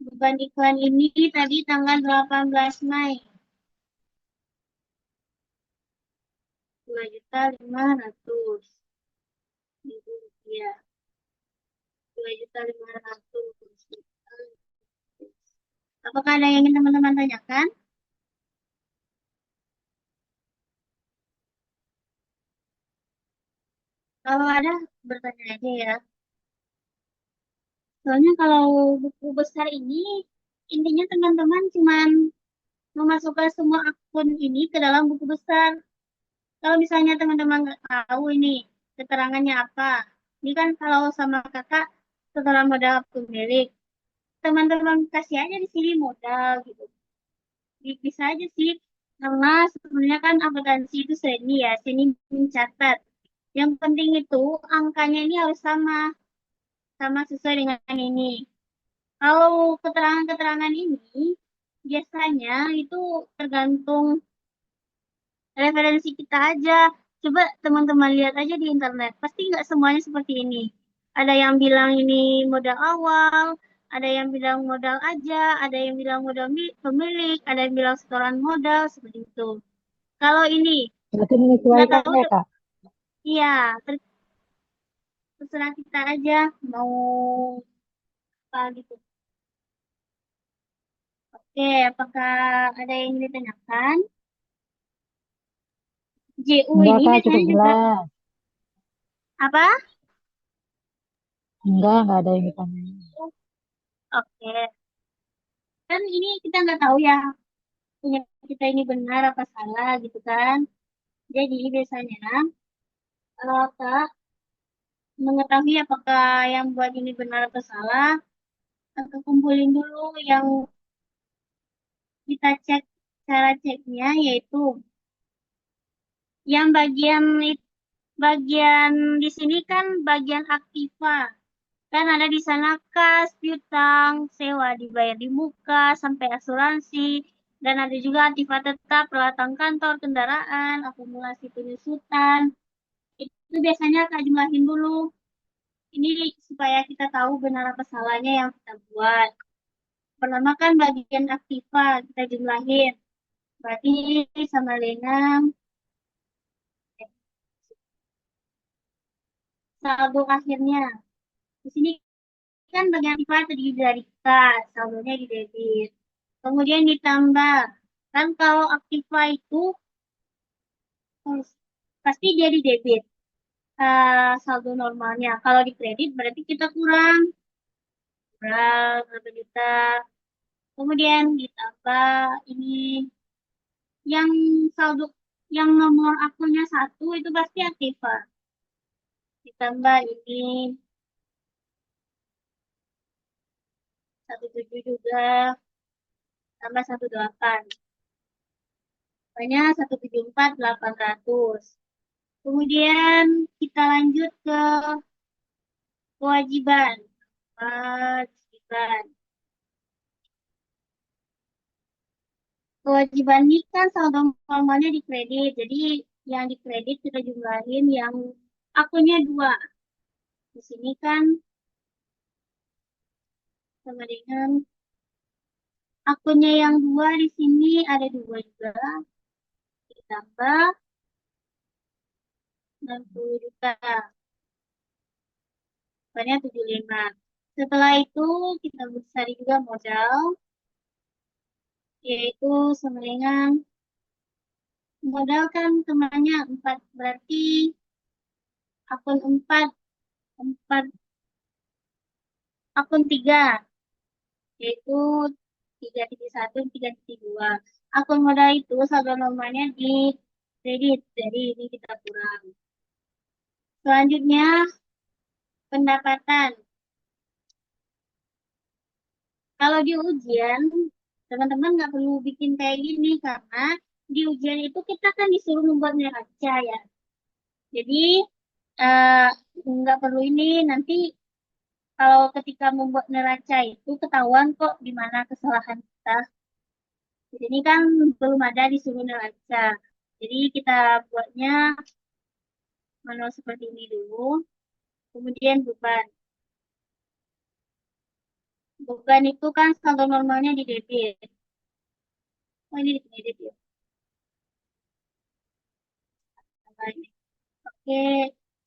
Beban iklan ini tadi tanggal 18 Mei. 2.500.000 rupiah. 2.500.000. Apakah ada yang ingin teman-teman tanyakan? Kalau ada, bertanya aja ya. Soalnya kalau buku besar ini, intinya teman-teman cuman memasukkan semua akun ini ke dalam buku besar. Kalau misalnya teman-teman nggak tahu ini keterangannya apa, ini kan kalau sama kakak keterangan modal akun milik, teman-teman kasih aja di sini modal gitu. Bisa aja sih, karena sebenarnya kan akuntansi itu seni ya, seni mencatat. Yang penting itu angkanya ini harus sama, sama sesuai dengan ini. Kalau keterangan-keterangan ini biasanya itu tergantung referensi kita aja. Coba teman-teman lihat aja di internet. Pasti nggak semuanya seperti ini. Ada yang bilang ini modal awal, ada yang bilang modal aja, ada yang bilang modal pemilik, ada yang bilang setoran modal, seperti itu. Kalau ini, Berarti nggak menyesuaikan tahu, ya, Kak? iya, terserah kita aja mau apa gitu. Oke, apakah ada yang ingin ditanyakan? JU Enggak, ini Kak, biasanya cukup juga jelas. apa? Enggak ada yang ditanya. Oke, kan ini kita nggak tahu ya punya kita ini benar apa salah gitu kan. Jadi biasanya kalau Kak mengetahui apakah yang buat ini benar atau salah, Kakak kumpulin dulu yang kita cek cara ceknya yaitu yang bagian itu bagian di sini kan bagian aktiva. Kan ada di sana kas, piutang, sewa dibayar di muka, sampai asuransi, dan ada juga aktiva tetap, peralatan kantor, kendaraan, akumulasi penyusutan. Itu biasanya Kak jumlahin dulu. Ini supaya kita tahu benar apa salahnya yang kita buat. Pertama kan bagian aktiva kita jumlahin. Berarti sama dengan saldo akhirnya. Di sini kan bagian aktiva terdiri dari kas, saldonya di debit. Kemudian ditambah. Kan kalau aktiva itu eh, pasti dia di debit saldo normalnya. Kalau di kredit berarti kita kurang, kurang berapa juta. Kemudian ditambah ini yang saldo yang nomor akunnya satu itu pasti aktiva. Ditambah ini 17 juga, tambah 18. Banyak 174.800. Kemudian kita lanjut ke kewajiban. Kewajiban. Kewajiban ini kan saldo normalnya di kredit. Jadi yang di kredit kita jumlahin yang akunnya dua. Di sini kan sama dengan akunnya yang dua di sini ada dua juga. Ditambah 60 juta. Banyak 75. Setelah itu kita besar juga modal. Yaitu sama dengan modal kan temannya 4. Berarti akun 4. 4 akun 3. Yaitu 3.1, 3.2. Akun modal itu saldo normalnya di kredit, jadi ini kita kurang. Selanjutnya, pendapatan. Kalau di ujian, teman-teman nggak perlu bikin kayak gini, karena di ujian itu kita kan disuruh membuat neraca ya. Jadi, eh, nggak perlu ini, nanti kalau ketika membuat neraca itu ketahuan kok di mana kesalahan kita. Di sini kan belum ada disuruh neraca. Jadi kita buatnya manual seperti ini dulu. Kemudian beban. Beban itu kan saldo normalnya di debit. Oh ini di kredit ya. Tambah ini. Oke,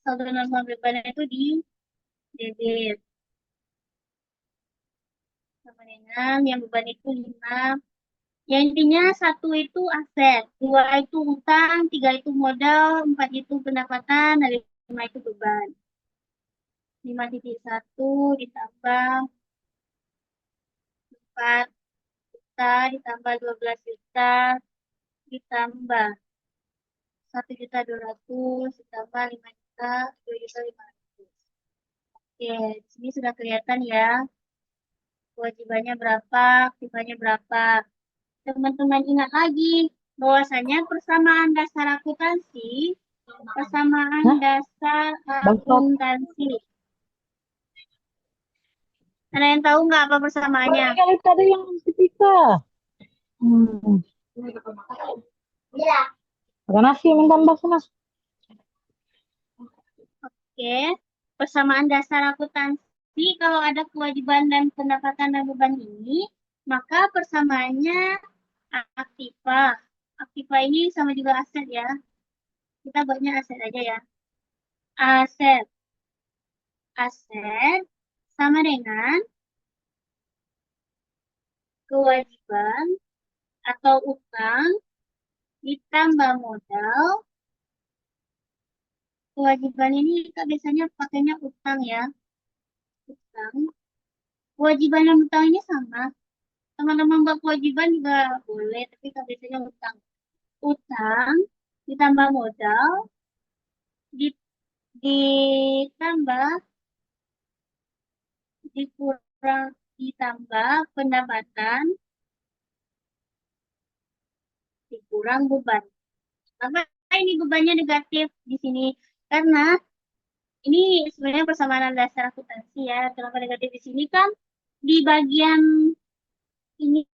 saldo normal beban itu di debit. Sama dengan yang beban itu 5. Ya intinya satu itu aset, dua itu utang, tiga itu modal, empat itu pendapatan, dan lima itu beban. 5.1 ditambah 4 juta ditambah 12 juta ditambah 1.200.000 ditambah 5 juta 2.500.000. Oke, di sini sudah kelihatan ya kewajibannya berapa, aktifanya berapa. Teman-teman ingat lagi bahwasanya persamaan Hah? dasar Bangsat. akuntansi. Ada yang tahu nggak apa persamaannya? Balik kali tadi yang fisika. Hmm. Makan nasi minta mbak mas. Oke, persamaan dasar akuntansi kalau ada kewajiban dan pendapatan dan beban ini, maka persamaannya aktiva. Aktiva ini sama juga aset ya. Kita buatnya aset aja ya. Aset. Aset sama dengan kewajiban atau utang ditambah modal. Kewajiban ini kita biasanya pakainya utang ya. Utang. Kewajiban dan utang ini sama. Teman-teman buat kewajiban juga boleh, tapi kan biasanya utang. Utang ditambah modal di- ditambah dikurang ditambah pendapatan dikurang beban. Apa ini bebannya negatif di sini? Karena ini sebenarnya persamaan dasar akuntansi ya. Kenapa negatif di sini kan di bagian ini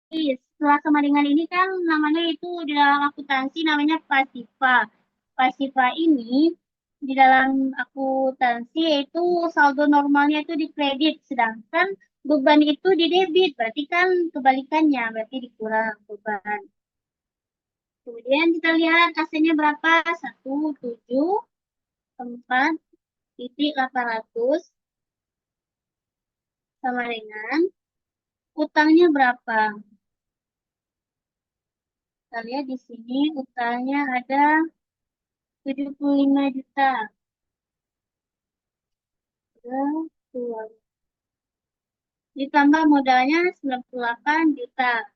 setelah sama dengan ini kan namanya itu di dalam akuntansi namanya pasifa. Pasifa ini di dalam akuntansi yaitu saldo normalnya itu di kredit, sedangkan beban itu di debit. Berarti kan kebalikannya, berarti dikurang beban. Kemudian kita lihat hasilnya berapa? 174,800 sama dengan utangnya berapa? Kita lihat di sini utangnya ada 75 juta. Betul. Ditambah modalnya 98 juta.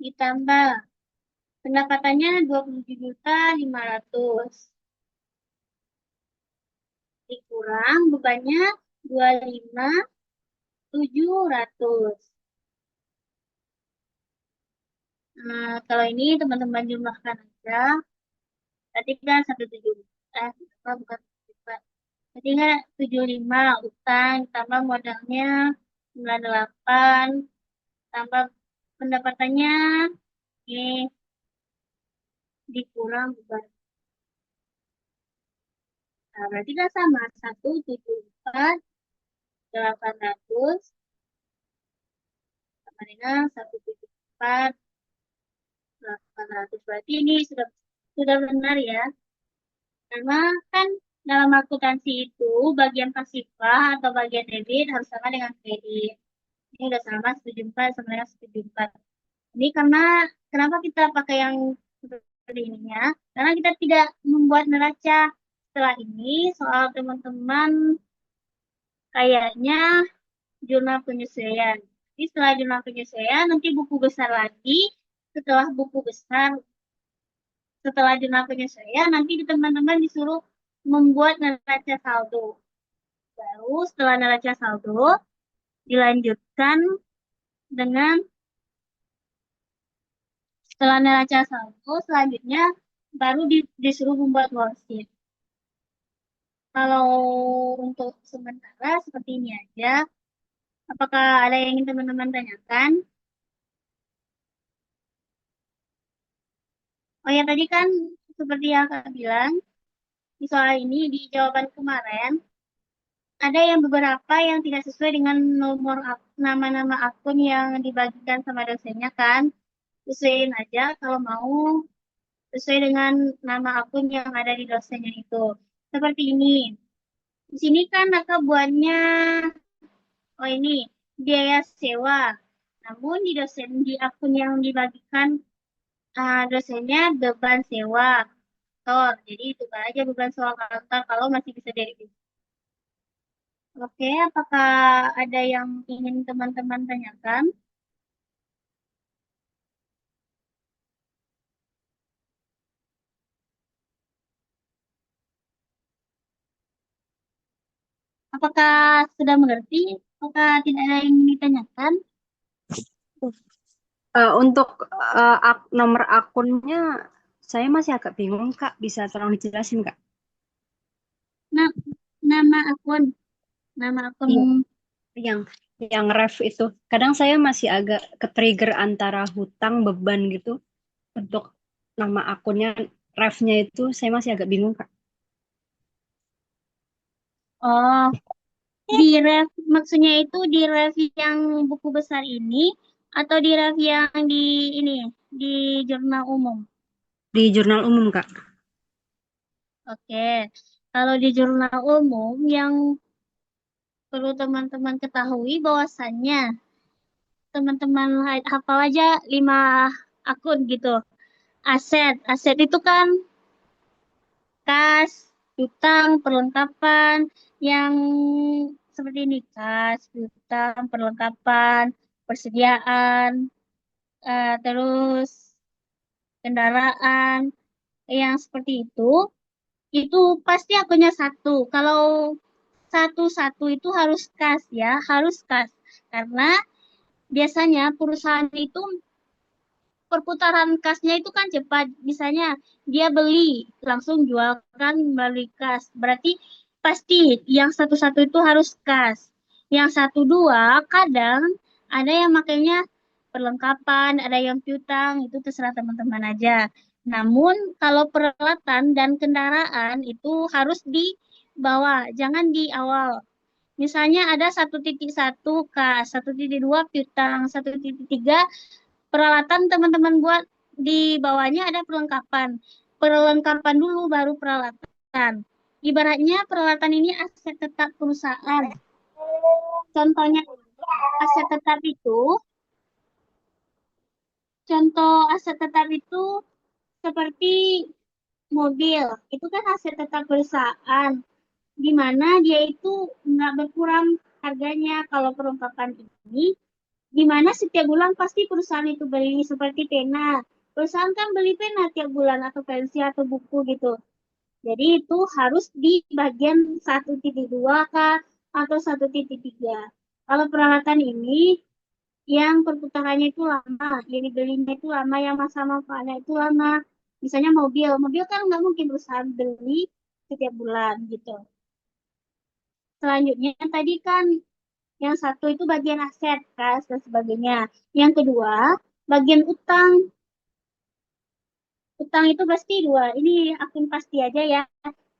Ditambah pendapatannya 27.500. Dikurang bebannya 25.700. Nah, kalau ini teman-teman jumlahkan aja. Tadi kan 174. Bukan 174. Tadi kan 75 utang, tambah modalnya 98, tambah pendapatannya ini dikurang beban. Nah, berarti kan sama 174.800 sama dengan 174.800. Berarti ini sudah benar ya. Karena kan dalam akuntansi itu bagian pasifah atau bagian debit harus sama dengan kredit. Ini udah sama 74 sama dengan 74. Ini karena kenapa kita pakai yang seperti ini ya? Karena kita tidak membuat neraca. Setelah ini soal teman-teman kayaknya jurnal penyesuaian. Jadi setelah jurnal penyesuaian nanti buku besar lagi. Setelah buku besar, setelah jurnal penyesuaian nanti teman-teman disuruh membuat neraca saldo. Baru setelah neraca saldo dilanjutkan dengan setelah neraca saldo selanjutnya baru disuruh membuat worksheet. Kalau untuk sementara seperti ini aja. Apakah ada yang ingin teman-teman tanyakan? Oh ya tadi kan seperti yang Kak bilang, di soal ini di jawaban kemarin ada yang beberapa yang tidak sesuai dengan nomor nama-nama akun yang dibagikan sama dosennya kan. Sesuaiin aja kalau mau sesuai dengan nama akun yang ada di dosennya itu. Seperti ini. Di sini kan kakak buatnya, oh ini, biaya sewa. Namun di dosen di akun yang dibagikan dosennya beban sewa kantor. Jadi itu aja beban sewa kantor kalau masih bisa direvisi. Oke, apakah ada yang ingin teman-teman tanyakan? Apakah sudah mengerti? Apakah tidak ada yang ingin ditanyakan? Untuk nomor akunnya, saya masih agak bingung, Kak. Bisa tolong dijelasin, Kak? Nah, nama akun, nama akun. Iya. Yang yang ref itu. Kadang saya masih agak ke-trigger antara hutang, beban gitu. Untuk nama akunnya, refnya itu saya masih agak bingung, Kak. Oh, di ref maksudnya itu di ref yang buku besar ini atau di ref yang di ini di jurnal umum? Di jurnal umum, Kak. Oke, kalau di jurnal umum yang perlu teman-teman ketahui bahwasannya teman-teman hafal aja 5 akun gitu. Aset itu kan kas, utang, perlengkapan yang seperti ini kas, utang, perlengkapan, persediaan, terus kendaraan yang seperti itu pasti akunnya satu. Kalau satu-satu itu harus kas ya, harus kas. Karena biasanya perusahaan itu perputaran kasnya itu kan cepat. Misalnya dia beli, langsung jualkan melalui kas. Berarti pasti yang satu-satu itu harus kas. Yang satu dua kadang ada yang makainya perlengkapan, ada yang piutang, itu terserah teman-teman aja. Namun kalau peralatan dan kendaraan itu harus di bawah, jangan di awal. Misalnya ada 1.1 kas, 1.2 piutang, 1.3 peralatan teman-teman buat di bawahnya ada perlengkapan. Perlengkapan dulu baru peralatan. Ibaratnya peralatan ini aset tetap perusahaan. Contohnya aset tetap itu, contoh aset tetap itu seperti mobil. Itu kan aset tetap perusahaan. Di mana dia itu nggak berkurang harganya kalau perlengkapan ini, di mana setiap bulan pasti perusahaan itu beli seperti pena. Perusahaan kan beli pena tiap bulan atau pensil atau buku gitu. Jadi itu harus di bagian 1.2 kah atau 1.3. Kalau peralatan ini yang perputarannya itu lama, yang dibelinya itu lama, yang masa manfaatnya itu lama. Misalnya mobil, mobil kan nggak mungkin perusahaan beli setiap bulan gitu. Selanjutnya tadi kan yang satu itu bagian aset, kas, dan sebagainya. Yang kedua, bagian utang. Utang itu pasti dua. Ini akun pasti aja ya.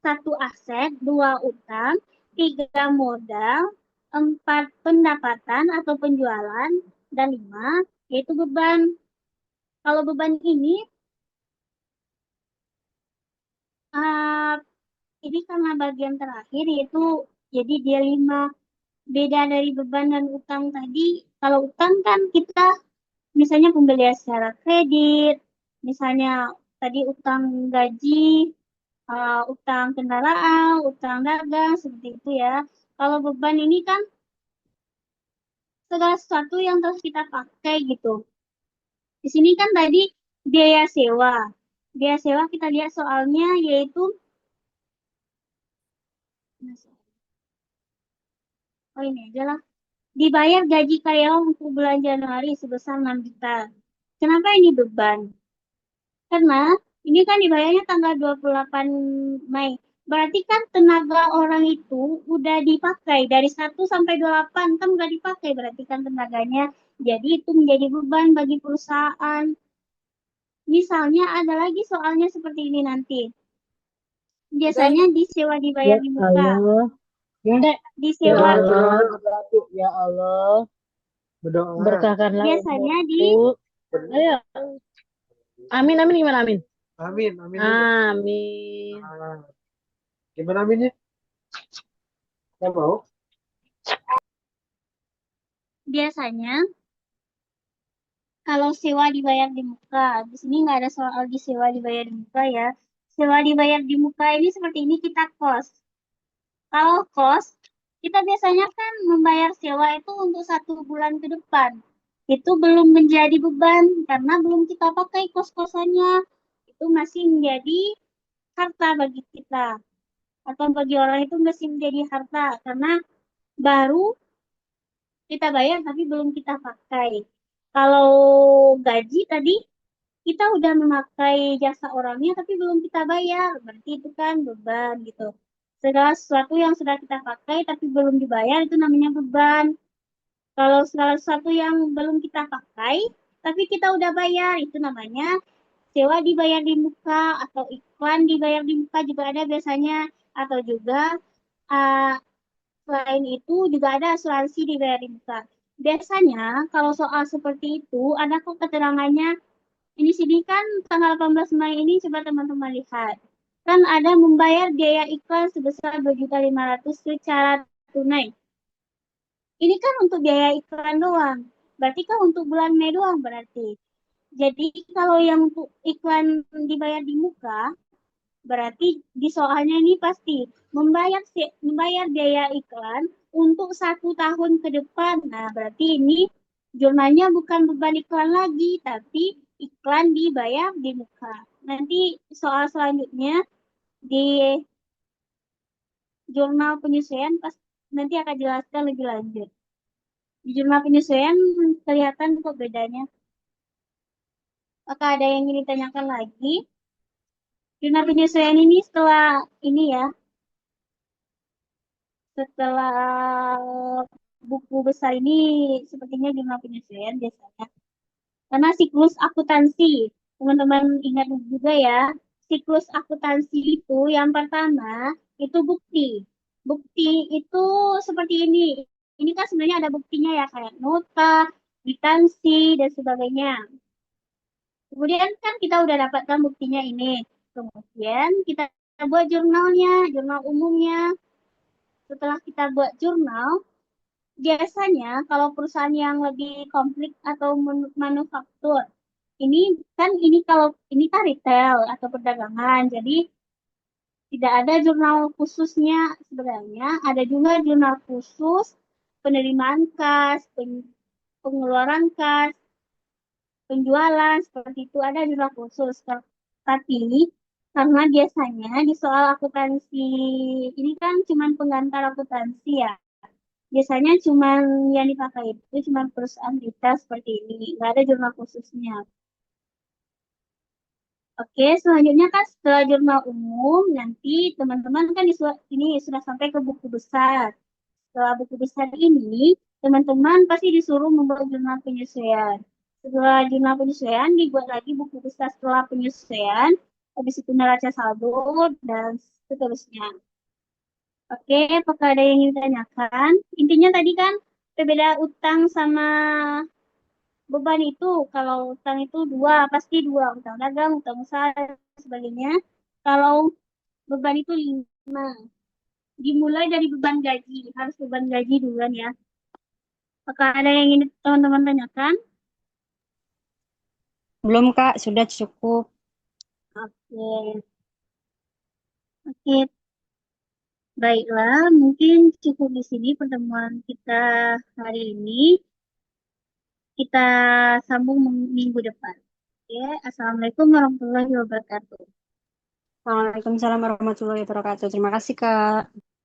Satu aset, dua utang, tiga modal, empat pendapatan atau penjualan, dan lima yaitu beban. Kalau beban uh, ini karena bagian terakhir yaitu jadi dia lima. Beda dari beban dan utang tadi. Kalau utang kan kita misalnya pembelian secara kredit, misalnya tadi utang gaji, utang kendaraan, utang dagang, seperti itu ya. Kalau beban ini kan segala sesuatu yang terus kita pakai gitu. Di sini kan tadi biaya sewa. Biaya sewa kita lihat soalnya yaitu, oh ini aja lah. Dibayar gaji karyawan untuk bulan Januari sebesar 6 juta. Kenapa ini beban? Karena ini kan dibayarnya tanggal 28 Mei. Berarti kan tenaga orang itu udah dipakai dari 1 sampai 28 kan udah dipakai berarti kan tenaganya. Jadi itu menjadi beban bagi perusahaan. Misalnya ada lagi soalnya seperti ini nanti. Biasanya disewa Ya dibayar di muka. Allah. Ya Disewa Allah. Ya Allah. Berdoa. Berkahkanlah biasanya di umurku. Ayo. Amin, amin gimana amin? Amin, amin dulu. Amin. Ah, gimana aminnya? Saya mau. biasanya kalau sewa dibayar di muka, di sini nggak ada soal disewa dibayar di muka ya. Sewa dibayar di muka ini seperti ini kita kos. Kalau kos, kita biasanya kan membayar sewa itu untuk 1 bulan ke depan. Itu belum menjadi beban karena belum kita pakai kos-kosannya. Itu masih menjadi harta bagi kita. Atau bagi orang itu masih menjadi harta karena baru kita bayar tapi belum kita pakai. Kalau gaji tadi kita udah memakai jasa orangnya tapi belum kita bayar, berarti itu kan beban gitu. Segala sesuatu yang sudah kita pakai tapi belum dibayar itu namanya beban. Kalau segala sesuatu yang belum kita pakai tapi kita udah bayar itu namanya sewa dibayar di muka atau iklan dibayar di muka juga ada biasanya atau juga uh, selain itu juga ada asuransi dibayar di muka. Biasanya kalau soal seperti itu ada kok keterangannya ini sini kan tanggal 18 Mei ini coba teman-teman lihat. Kan ada membayar biaya iklan sebesar 2.500.000 secara tunai. Ini kan untuk biaya iklan doang. Berarti kan untuk bulan Mei doang berarti. Jadi kalau yang untuk iklan dibayar di muka, berarti di soalnya ini pasti membayar biaya iklan untuk 1 tahun ke depan. Nah, berarti ini jurnalnya bukan beban iklan lagi, tapi iklan dibayar di muka. Nanti soal selanjutnya di jurnal penyesuaian pas nanti akan jelaskan lebih lanjut. Di jurnal penyesuaian kelihatan kok bedanya. Apakah ada yang ingin ditanyakan lagi? Jurnal penyesuaian ini setelah ini ya, setelah buku besar ini sepertinya jurnal penyesuaian biasanya. Karena siklus akuntansi, teman-teman ingat juga ya, siklus akuntansi itu yang pertama itu bukti. Bukti itu seperti ini. Ini kan sebenarnya ada buktinya ya, kayak nota, kwitansi, dan sebagainya. Kemudian kan kita udah dapatkan buktinya ini. Kemudian kita buat jurnalnya, jurnal umumnya. Setelah kita buat jurnal, biasanya kalau perusahaan yang lebih komplit atau manufaktur, ini ini kalau ini kan retail atau perdagangan, jadi tidak ada jurnal khususnya sebenarnya. Ada juga jurnal khusus penerimaan kas, pengeluaran kas, penjualan seperti itu ada jurnal khusus. Tapi karena biasanya di soal akuntansi ini kan cuma penggantar akuntansi ya. Biasanya cuma yang dipakai itu cuma perusahaan retail seperti ini, nggak ada jurnal khususnya. Oke, selanjutnya kan setelah jurnal umum, nanti teman-teman kan ini sudah sampai ke buku besar. Setelah buku besar ini, teman-teman pasti disuruh membuat jurnal penyesuaian. Setelah jurnal penyesuaian, dibuat lagi buku besar setelah penyesuaian, habis itu neraca saldo, dan seterusnya. Oke, apakah ada yang ingin ditanyakan? Intinya tadi kan perbedaan utang sama beban itu, kalau utang itu dua, pasti dua, utang dagang, utang usaha, dan sebagainya. Kalau beban itu lima. Dimulai dari beban gaji, harus beban gaji duluan ya. Apakah ada yang ingin teman-teman tanyakan? Belum, Kak, sudah cukup. Oke, oke, baiklah, mungkin cukup di sini pertemuan kita hari ini. Kita sambung minggu depan. Oke, Assalamualaikum warahmatullahi wabarakatuh. Waalaikumsalam warahmatullahi wabarakatuh. Terima kasih, Kak.